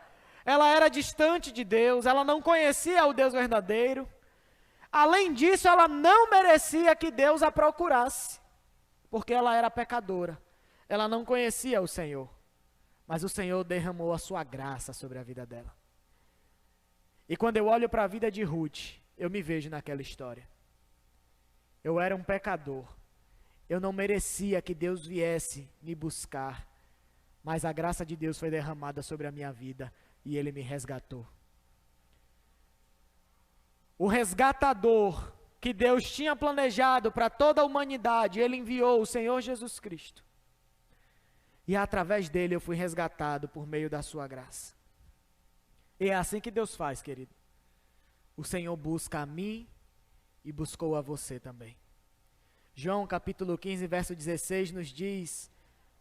Ela era distante de Deus, ela não conhecia o Deus verdadeiro. Além disso, ela não merecia que Deus a procurasse, porque ela era pecadora. Ela não conhecia o Senhor, mas o Senhor derramou a sua graça sobre a vida dela. E quando eu olho para a vida de Ruth, eu me vejo naquela história. Eu era um pecador. Eu não merecia que Deus viesse me buscar, mas a graça de Deus foi derramada sobre a minha vida e Ele me resgatou. O resgatador que Deus tinha planejado para toda a humanidade, Ele enviou o Senhor Jesus Cristo. E através dele eu fui resgatado por meio da sua graça. E é assim que Deus faz, querido. O Senhor busca a mim e buscou a você também. João capítulo 15, verso 16 nos diz: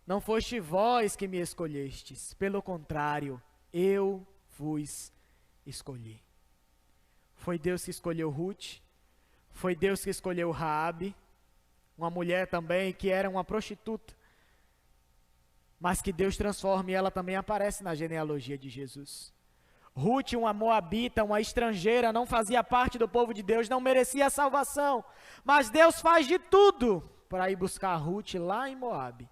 não foste vós que me escolhestes, pelo contrário, eu vos escolhi. Foi Deus que escolheu Ruth, foi Deus que escolheu Raabe, uma mulher também que era uma prostituta, mas que Deus transforma e ela também aparece na genealogia de Jesus. Ruth, uma moabita, uma estrangeira, não fazia parte do povo de Deus, não merecia a salvação, mas Deus faz de tudo para ir buscar Ruth lá em Moabe.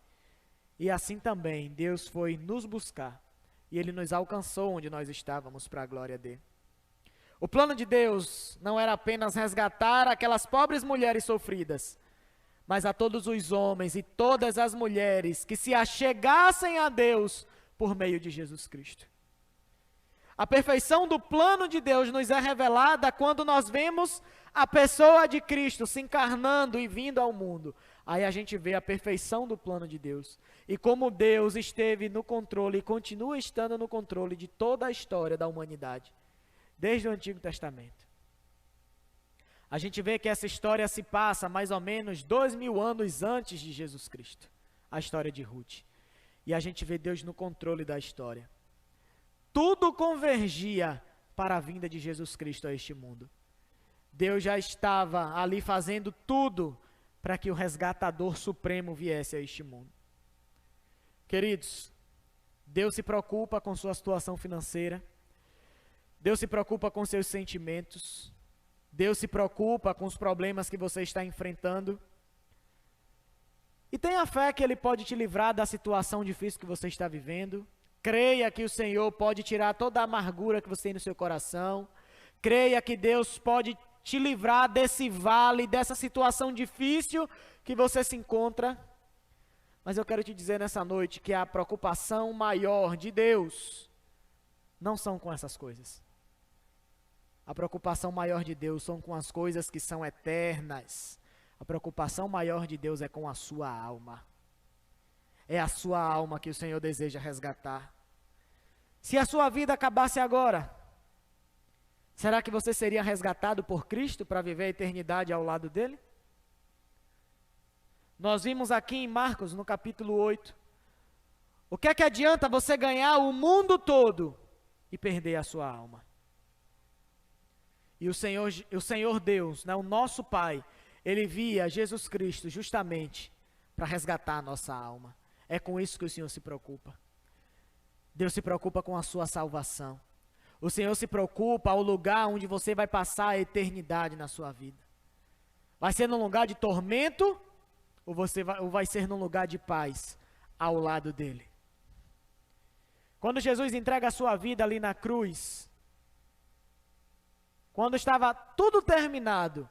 E assim também Deus foi nos buscar e Ele nos alcançou onde nós estávamos para a glória dele. O plano de Deus não era apenas resgatar aquelas pobres mulheres sofridas, mas a todos os homens e todas as mulheres que se achegassem a Deus por meio de Jesus Cristo. A perfeição do plano de Deus nos é revelada quando nós vemos a pessoa de Cristo se encarnando e vindo ao mundo. Aí a gente vê a perfeição do plano de Deus. E como Deus esteve no controle e continua estando no controle de toda a história da humanidade, desde o Antigo Testamento. A gente vê que essa história se passa mais ou menos 2000 anos antes de Jesus Cristo. A história de Ruth. E a gente vê Deus no controle da história. Tudo convergia para a vinda de Jesus Cristo a este mundo. Deus já estava ali fazendo tudo para que o resgatador supremo viesse a este mundo. Queridos, Deus se preocupa com sua situação financeira. Deus se preocupa com seus sentimentos. Deus se preocupa com os problemas que você está enfrentando. E tenha fé que Ele pode te livrar da situação difícil que você está vivendo. Creia que o Senhor pode tirar toda a amargura que você tem no seu coração. Creia que Deus pode te livrar desse vale, dessa situação difícil que você se encontra. Mas eu quero te dizer nessa noite que a preocupação maior de Deus não são com essas coisas. A preocupação maior de Deus são com as coisas que são eternas. A preocupação maior de Deus é com a sua alma. É a sua alma que o Senhor deseja resgatar. Se a sua vida acabasse agora, será que você seria resgatado por Cristo para viver a eternidade ao lado dele? Nós vimos aqui em Marcos, no capítulo 8, o que é que adianta você ganhar o mundo todo e perder a sua alma? E o Senhor Deus, né, o nosso Pai, Ele via Jesus Cristo justamente para resgatar a nossa alma. É com isso que o Senhor se preocupa. Deus se preocupa com a sua salvação. O Senhor se preocupa ao lugar onde você vai passar a eternidade na sua vida. Vai ser num lugar de tormento ou vai ser num lugar de paz ao lado dele? Quando Jesus entrega a sua vida ali na cruz, quando estava tudo terminado,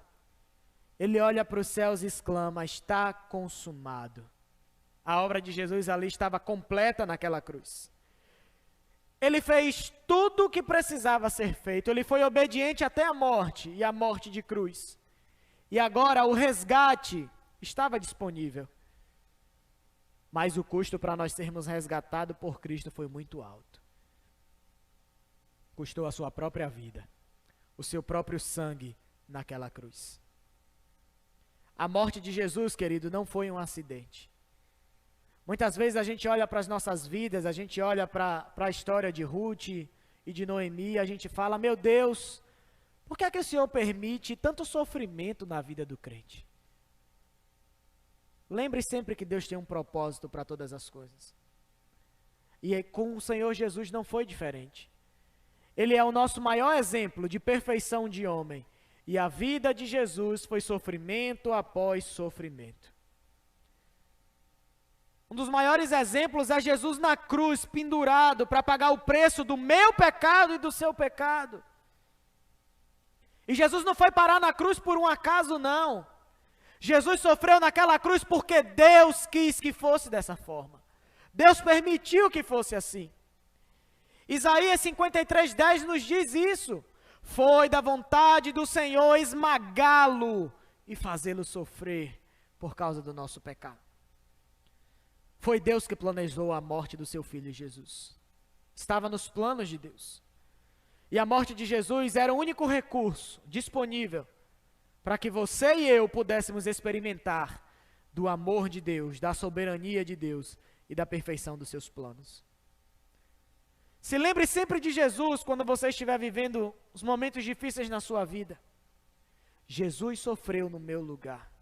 Ele olha para os céus e exclama: está consumado. A obra de Jesus ali estava completa naquela cruz. Ele fez tudo o que precisava ser feito. Ele foi obediente até a morte, e a morte de cruz. E agora o resgate estava disponível. Mas o custo para nós sermos resgatados por Cristo foi muito alto. Custou a sua própria vida, o seu próprio sangue naquela cruz. A morte de Jesus, querido, não foi um acidente. Muitas vezes a gente olha para as nossas vidas, a gente olha para a história de Ruth e de Noemi, e a gente fala: meu Deus, por que é que o Senhor permite tanto sofrimento na vida do crente? Lembre sempre que Deus tem um propósito para todas as coisas. E com o Senhor Jesus não foi diferente. Ele é o nosso maior exemplo de perfeição de homem. E a vida de Jesus foi sofrimento após sofrimento. Um dos maiores exemplos é Jesus na cruz, pendurado para pagar o preço do meu pecado e do seu pecado. E Jesus não foi parar na cruz por um acaso, não. Jesus sofreu naquela cruz porque Deus quis que fosse dessa forma. Deus permitiu que fosse assim. Isaías 53:10 nos diz isso. Foi da vontade do Senhor esmagá-lo e fazê-lo sofrer por causa do nosso pecado. Foi Deus que planejou a morte do seu filho Jesus. Estava nos planos de Deus. E a morte de Jesus era o único recurso disponível para que você e eu pudéssemos experimentar do amor de Deus, da soberania de Deus e da perfeição dos seus planos. Se lembre sempre de Jesus quando você estiver vivendo os momentos difíceis na sua vida. Jesus sofreu no meu lugar.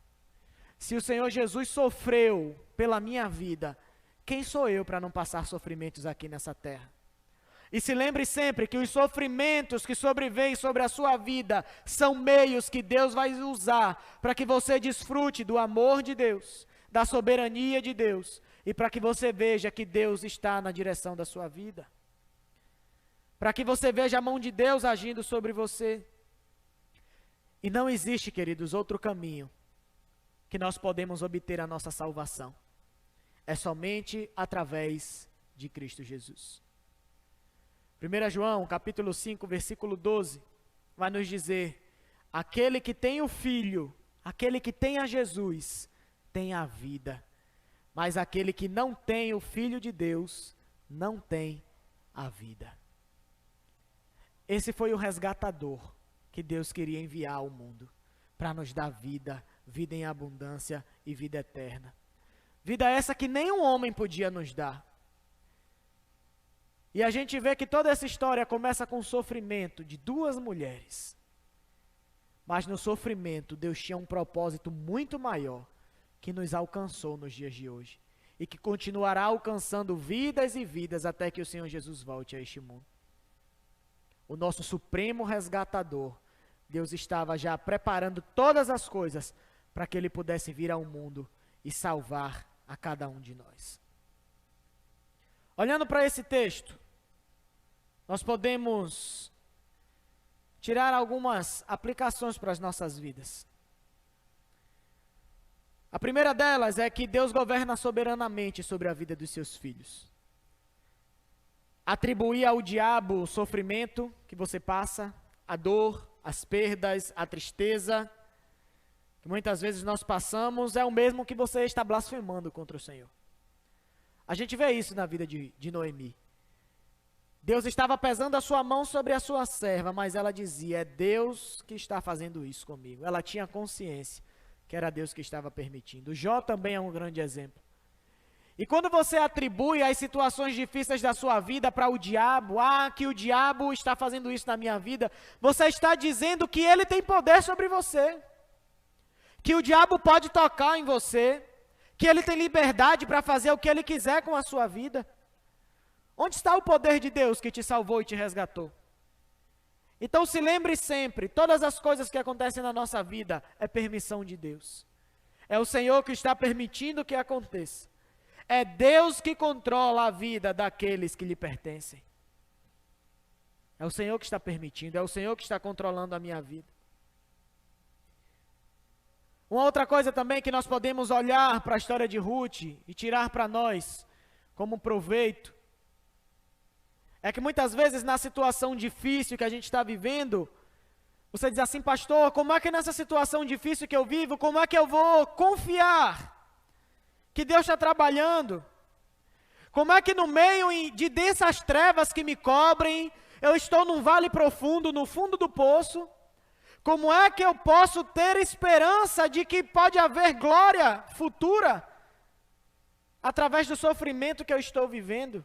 Se o Senhor Jesus sofreu pela minha vida, quem sou eu para não passar sofrimentos aqui nessa terra? E se lembre sempre que os sofrimentos que sobrevêm sobre a sua vida são meios que Deus vai usar para que você desfrute do amor de Deus, da soberania de Deus e para que você veja que Deus está na direção da sua vida. Para que você veja a mão de Deus agindo sobre você. E não existe, queridos, outro caminho que nós podemos obter a nossa salvação. É somente através de Cristo Jesus. 1 João, capítulo 5, versículo 12, vai nos dizer: aquele que tem o Filho, aquele que tem a Jesus, tem a vida. Mas aquele que não tem o Filho de Deus, não tem a vida. Esse foi o resgatador que Deus queria enviar ao mundo, para nos dar vida, vida em abundância e vida eterna. Vida essa que nenhum homem podia nos dar. E a gente vê que toda essa história começa com o sofrimento de duas mulheres. Mas no sofrimento, Deus tinha um propósito muito maior, que nos alcançou nos dias de hoje. E que continuará alcançando vidas e vidas até que o Senhor Jesus volte a este mundo. O nosso supremo resgatador, Deus estava já preparando todas as coisas para que Ele pudesse vir ao mundo e salvar a cada um de nós. Olhando para esse texto, nós podemos tirar algumas aplicações para as nossas vidas. A primeira delas é que Deus governa soberanamente sobre a vida dos seus filhos. Atribuir ao diabo o sofrimento que você passa, a dor, as perdas, a tristeza, que muitas vezes nós passamos, é o mesmo que você está blasfemando contra o Senhor. A gente vê isso na vida de Noemi. Deus estava pesando a sua mão sobre a sua serva, mas ela dizia: é Deus que está fazendo isso comigo. Ela tinha consciência que era Deus que estava permitindo. Jó também é um grande exemplo. E quando você atribui as situações difíceis da sua vida para o diabo, que o diabo está fazendo isso na minha vida, você está dizendo que ele tem poder sobre você, que o diabo pode tocar em você, que ele tem liberdade para fazer o que ele quiser com a sua vida. Onde está o poder de Deus que te salvou e te resgatou? Então se lembre sempre, todas as coisas que acontecem na nossa vida é permissão de Deus. É o Senhor que está permitindo que aconteça. É Deus que controla a vida daqueles que lhe pertencem. É o Senhor que está permitindo, é o Senhor que está controlando a minha vida. Uma outra coisa também que nós podemos olhar para a história de Ruth e tirar para nós como proveito, é que muitas vezes na situação difícil que a gente está vivendo, você diz assim: pastor, como é que nessa situação difícil que eu vivo, como é que eu vou confiar que Deus está trabalhando? Como é que no meio de densas trevas que me cobrem, eu estou num vale profundo, no fundo do poço? Como é que eu posso ter esperança de que pode haver glória futura através do sofrimento que eu estou vivendo?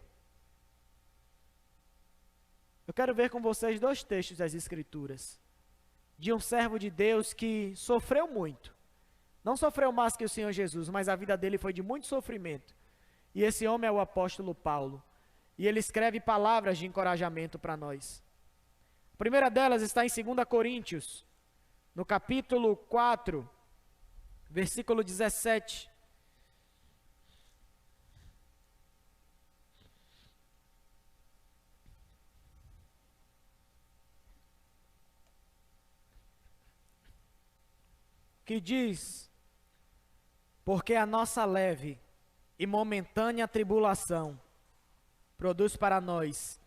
Eu quero ver com vocês dois textos das Escrituras, de um servo de Deus que sofreu muito. Não sofreu mais que o Senhor Jesus, mas a vida dele foi de muito sofrimento. E esse homem é o apóstolo Paulo. E ele escreve palavras de encorajamento para nós. A primeira delas está em 2 Coríntios, no capítulo 4, versículo 17. Que diz: porque a nossa leve e momentânea tribulação produz para nós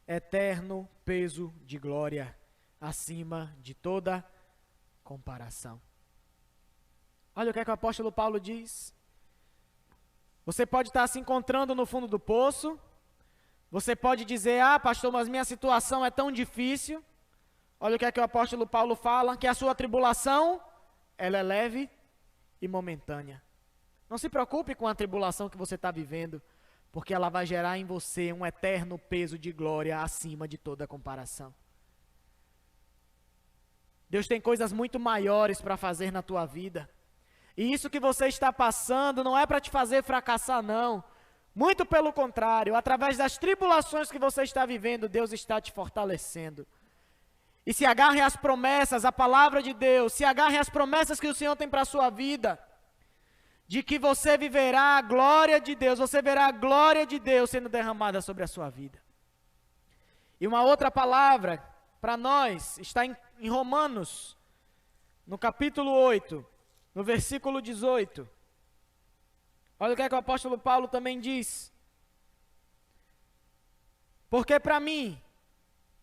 eterno peso de glória, acima de toda comparação. Olha o que é que o apóstolo Paulo diz. Você pode estar se encontrando no fundo do poço, você pode dizer: ah, pastor, mas minha situação é tão difícil. Olha o que é que o apóstolo Paulo fala, que a sua tribulação, ela é leve e momentânea. Não se preocupe com a tribulação que você está vivendo, porque ela vai gerar em você um eterno peso de glória acima de toda comparação. Deus tem coisas muito maiores para fazer na tua vida. E isso que você está passando não é para te fazer fracassar, não. Muito pelo contrário, através das tribulações que você está vivendo, Deus está te fortalecendo. E se agarre às promessas, à palavra de Deus, se agarre às promessas que o Senhor tem para a sua vida, de que você viverá a glória de Deus, você verá a glória de Deus sendo derramada sobre a sua vida. E uma outra palavra para nós está em Romanos, no capítulo 8, no versículo 18. Olha o que é que o apóstolo Paulo também diz. Porque para mim,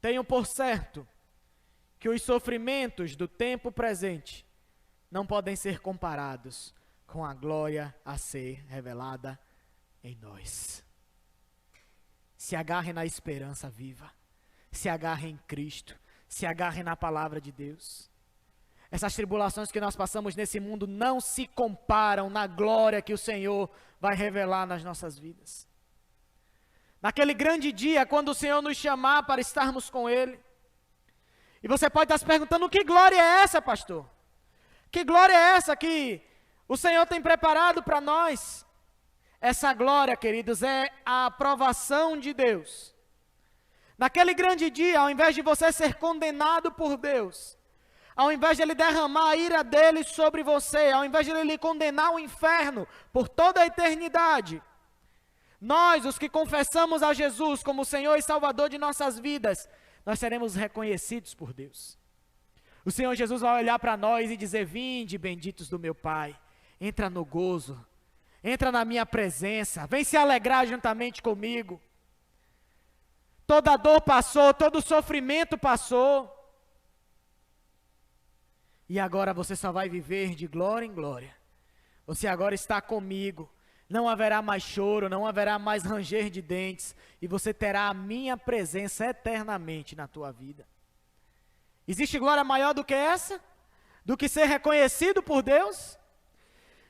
tenho por certo, que os sofrimentos do tempo presente não podem ser comparados com a glória a ser revelada em nós. Se agarre na esperança viva, se agarre em Cristo, se agarre na palavra de Deus. Essas tribulações que nós passamos nesse mundo não se comparam na glória que o Senhor vai revelar nas nossas vidas. Naquele grande dia, quando o Senhor nos chamar para estarmos com Ele, e você pode estar se perguntando: que glória é essa, pastor? Que glória é essa que o Senhor tem preparado para nós? Essa glória, queridos, é a aprovação de Deus. Naquele grande dia, ao invés de você ser condenado por Deus, ao invés de Ele derramar a ira dele sobre você, ao invés de Ele lhe condenar ao inferno por toda a eternidade, nós, os que confessamos a Jesus como Senhor e Salvador de nossas vidas, nós seremos reconhecidos por Deus. O Senhor Jesus vai olhar para nós e dizer: vinde, benditos do meu Pai, entra no gozo, entra na minha presença, vem se alegrar juntamente comigo. Toda dor passou, todo sofrimento passou, e agora você só vai viver de glória em glória. Você agora está comigo. Não haverá mais choro, não haverá mais ranger de dentes, e você terá a minha presença eternamente na tua vida. Existe glória maior do que essa? Do que ser reconhecido por Deus?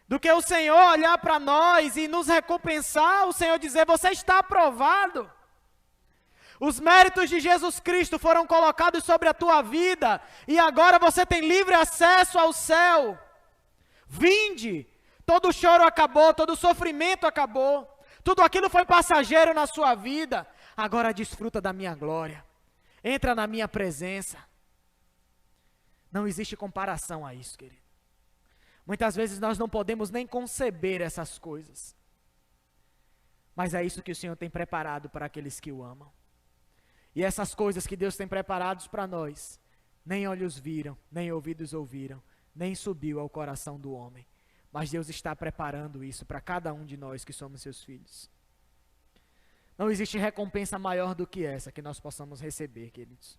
Do que o Senhor olhar para nós e nos recompensar, o Senhor dizer: você está aprovado. Os méritos de Jesus Cristo foram colocados sobre a tua vida, e agora você tem livre acesso ao céu. Vinde! Todo choro acabou, todo sofrimento acabou, tudo aquilo foi passageiro na sua vida, agora desfruta da minha glória, entra na minha presença. Não existe comparação a isso, querido. Muitas vezes nós não podemos nem conceber essas coisas, mas é isso que o Senhor tem preparado para aqueles que o amam. E essas coisas que Deus tem preparados para nós, nem olhos viram, nem ouvidos ouviram, nem subiu ao coração do homem. Mas Deus está preparando isso para cada um de nós que somos seus filhos. Não existe recompensa maior do que essa que nós possamos receber, queridos.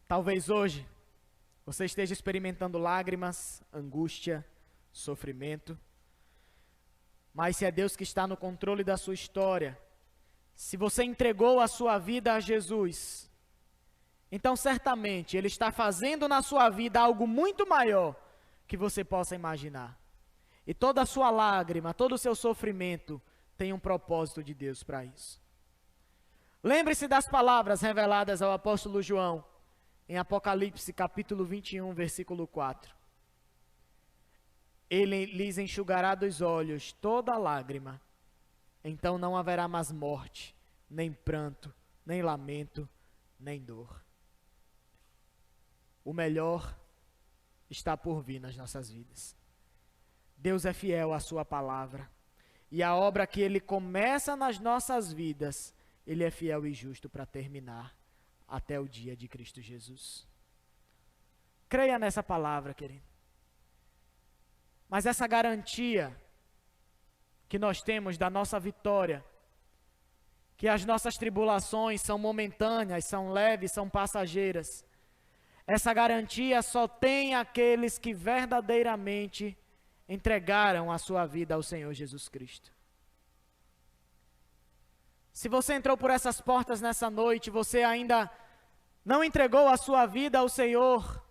Talvez hoje você esteja experimentando lágrimas, angústia, sofrimento. Mas se é Deus que está no controle da sua história, se você entregou a sua vida a Jesus, então certamente Ele está fazendo na sua vida algo muito maior que você possa imaginar. E toda a sua lágrima, todo o seu sofrimento tem um propósito de Deus para isso. Lembre-se das palavras reveladas ao apóstolo João em Apocalipse capítulo 21, versículo 4. Ele lhes enxugará dos olhos toda lágrima, então não haverá mais morte, nem pranto, nem lamento, nem dor. o melhor está por vir nas nossas vidas. Deus é fiel à sua palavra. E a obra que Ele começa nas nossas vidas, Ele é fiel e justo para terminar até o dia de Cristo Jesus. Creia nessa palavra, querido. Mas essa garantia que nós temos da nossa vitória, que as nossas tribulações são momentâneas, são leves, são passageiras, essa garantia só tem aqueles que verdadeiramente entregaram a sua vida ao Senhor Jesus Cristo. Se você entrou por essas portas nessa noite, você ainda não entregou a sua vida ao Senhor,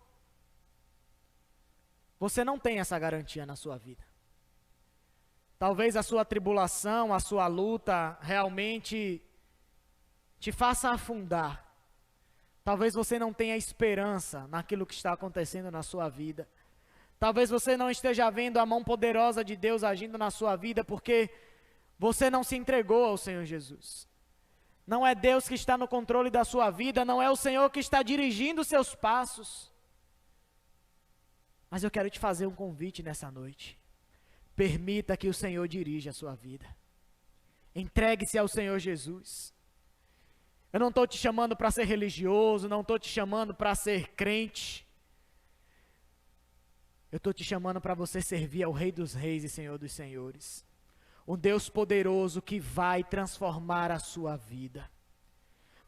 você não tem essa garantia na sua vida. Talvez a sua tribulação, a sua luta realmente te faça afundar. Talvez você não tenha esperança naquilo que está acontecendo na sua vida. Talvez você não esteja vendo a mão poderosa de Deus agindo na sua vida porque você não se entregou ao Senhor Jesus. Não é Deus que está no controle da sua vida, não é o Senhor que está dirigindo os seus passos. Mas eu quero te fazer um convite nessa noite. Permita que o Senhor dirija a sua vida. Entregue-se ao Senhor Jesus. Eu não estou te chamando para ser religioso, não estou te chamando para ser crente. Eu estou te chamando para você servir ao Rei dos Reis e Senhor dos Senhores. Um Deus poderoso que vai transformar a sua vida.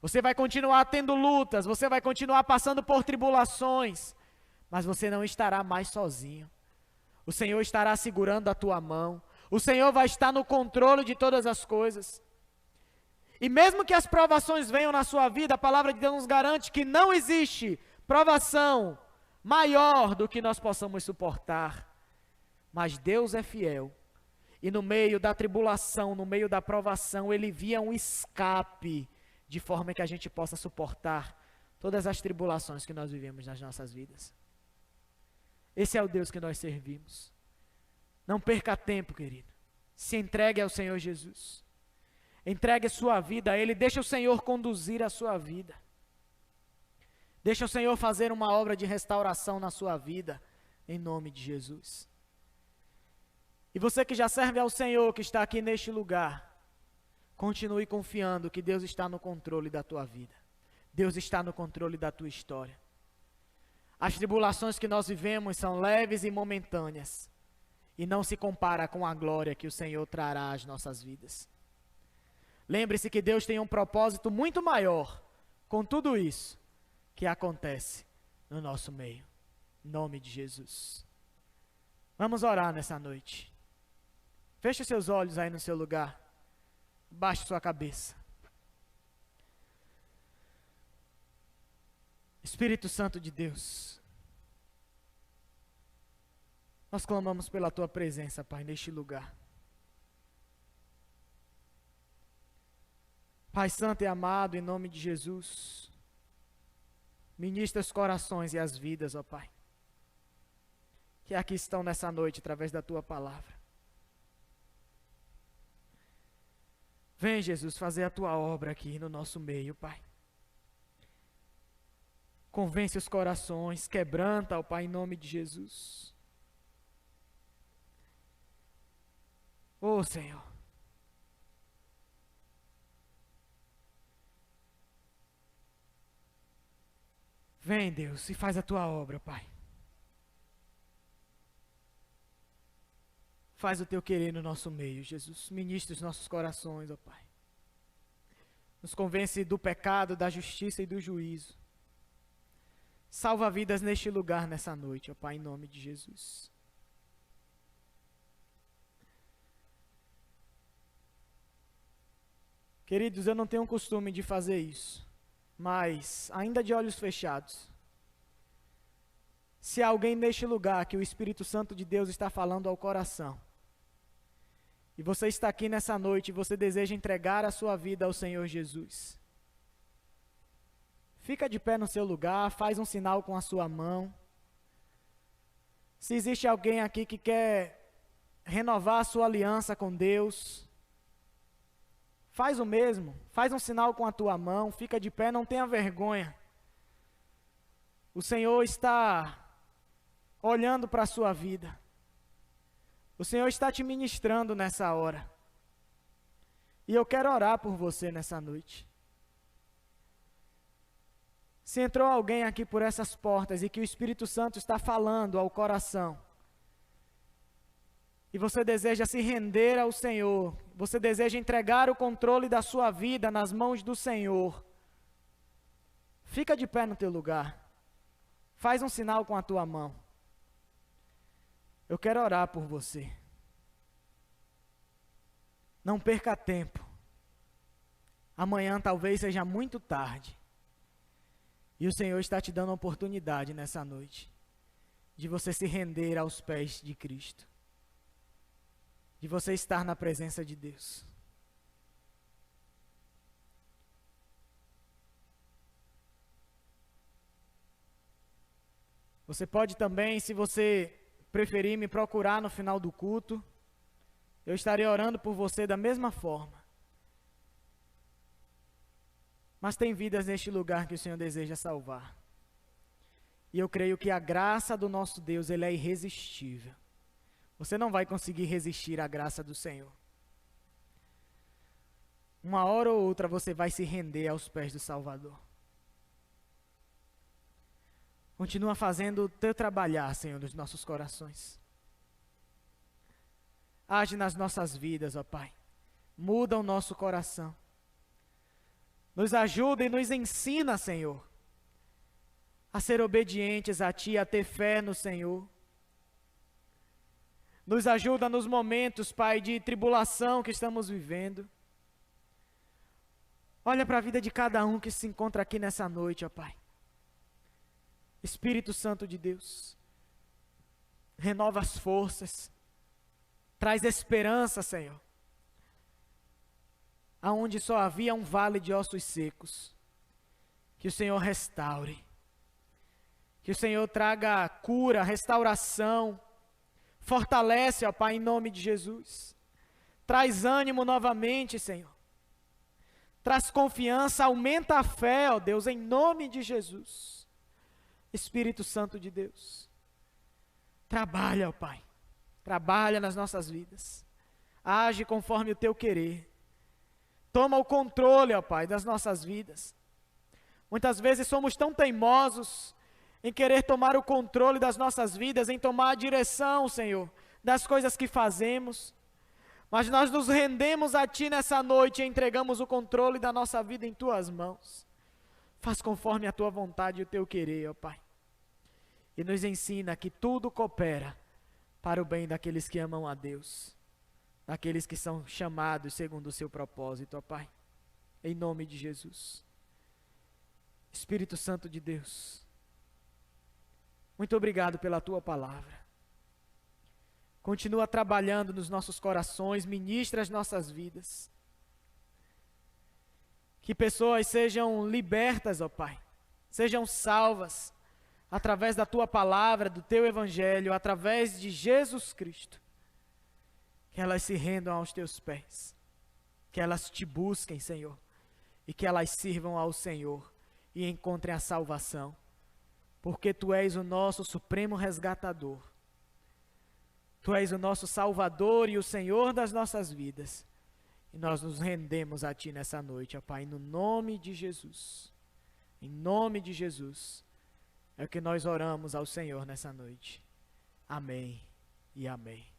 Você vai continuar tendo lutas, você vai continuar passando por tribulações, mas você não estará mais sozinho. O Senhor estará segurando a tua mão. O Senhor vai estar no controle de todas as coisas. E mesmo que as provações venham na sua vida, a palavra de Deus nos garante que não existe provação maior do que nós possamos suportar. Mas Deus é fiel. E no meio da tribulação, no meio da provação, Ele via um escape, de forma que a gente possa suportar todas as tribulações que nós vivemos nas nossas vidas. Esse é o Deus que nós servimos. Não perca tempo, querido. Se entregue ao Senhor Jesus. Entregue a sua vida a Ele. Deixa o Senhor conduzir a sua vida. Deixa o Senhor fazer uma obra de restauração na sua vida, em nome de Jesus. E você que já serve ao Senhor, que está aqui neste lugar, continue confiando que Deus está no controle da tua vida. Deus está no controle da tua história. As tribulações que nós vivemos são leves e momentâneas, e não se compara com a glória que o Senhor trará às nossas vidas. Lembre-se que Deus tem um propósito muito maior com tudo isso que acontece no nosso meio. Em nome de Jesus. Vamos orar nessa noite. Feche seus olhos aí no seu lugar. Baixe sua cabeça. Espírito Santo de Deus, nós clamamos pela Tua presença, Pai, neste lugar. Pai Santo e amado, em nome de Jesus, ministra os corações e as vidas, ó Pai, que aqui estão nessa noite através da Tua palavra. Vem, Jesus, fazer a Tua obra aqui no nosso meio, Pai. Convence os corações, quebranta, ó Pai, em nome de Jesus. Ô Senhor. Vem, Deus, e faz a Tua obra, Pai. Faz o Teu querer no nosso meio, Jesus. Ministra os nossos corações, ó Pai. Nos convence do pecado, da justiça e do juízo. Salva vidas neste lugar, nessa noite, ó Pai, em nome de Jesus. Queridos, eu não tenho o costume de fazer isso, mas, ainda de olhos fechados, se há alguém neste lugar que o Espírito Santo de Deus está falando ao coração, e você está aqui nessa noite e você deseja entregar a sua vida ao Senhor Jesus, fica de pé no seu lugar, faz um sinal com a sua mão. Se existe alguém aqui que quer renovar a sua aliança com Deus, faz o mesmo, faz um sinal com a tua mão, fica de pé, não tenha vergonha. o Senhor está olhando para a sua vida. O Senhor está te ministrando nessa hora. E eu quero orar por você nessa noite. Se entrou alguém aqui por essas portas e que o Espírito Santo está falando ao coração, e você deseja se render ao Senhor, você deseja entregar o controle da sua vida nas mãos do Senhor, fica de pé no teu lugar. Faz um sinal com a tua mão. Eu quero orar por você. Não perca tempo. Amanhã talvez seja muito tarde. E o Senhor está te dando a oportunidade nessa noite de você se render aos pés de Cristo. De você estar na presença de Deus. Você pode também, se você preferir, me procurar no final do culto. Eu estarei orando por você da mesma forma. Mas tem vidas neste lugar que o Senhor deseja salvar. E eu creio que a graça do nosso Deus, Ele é irresistível. Você não vai conseguir resistir à graça do Senhor. Uma hora ou outra você vai se render aos pés do Salvador. Continua fazendo o teu trabalhar, Senhor, nos nossos corações. Age nas nossas vidas, ó Pai. Muda o nosso coração. Nos ajuda e nos ensina, Senhor, a ser obedientes a Ti, a ter fé no Senhor. Nos ajuda nos momentos, Pai, de tribulação que estamos vivendo. Olha para a vida de cada um que se encontra aqui nessa noite, ó Pai. Espírito Santo de Deus, renova as forças, traz esperança, Senhor. Aonde só havia um vale de ossos secos, que o Senhor restaure, que o Senhor traga cura, restauração, fortalece, ó Pai, em nome de Jesus, traz ânimo novamente, Senhor, traz confiança, aumenta a fé, ó Deus, em nome de Jesus. Espírito Santo de Deus, trabalha, ó Pai, trabalha nas nossas vidas, age conforme o Teu querer, toma o controle, ó Pai, das nossas vidas. Muitas vezes somos tão teimosos em querer tomar o controle das nossas vidas, em tomar a direção, Senhor, das coisas que fazemos, mas nós nos rendemos a Ti nessa noite e entregamos o controle da nossa vida em Tuas mãos. Faz conforme a Tua vontade e o Teu querer, ó Pai. E nos ensina que tudo coopera para o bem daqueles que amam a Deus, daqueles que são chamados segundo o Seu propósito, ó Pai. Em nome de Jesus. Espírito Santo de Deus, muito obrigado pela Tua palavra. Continua trabalhando nos nossos corações, ministra as nossas vidas. Que pessoas sejam libertas, ó Pai, sejam salvas, através da Tua palavra, do Teu Evangelho, através de Jesus Cristo. Que elas se rendam aos Teus pés, que elas Te busquem, Senhor, e que elas sirvam ao Senhor e encontrem a salvação, porque Tu és o nosso supremo resgatador, Tu és o nosso Salvador e o Senhor das nossas vidas, e nós nos rendemos a Ti nessa noite, ó Pai, no nome de Jesus. Em nome de Jesus, é o que nós oramos ao Senhor nessa noite. Amém e amém.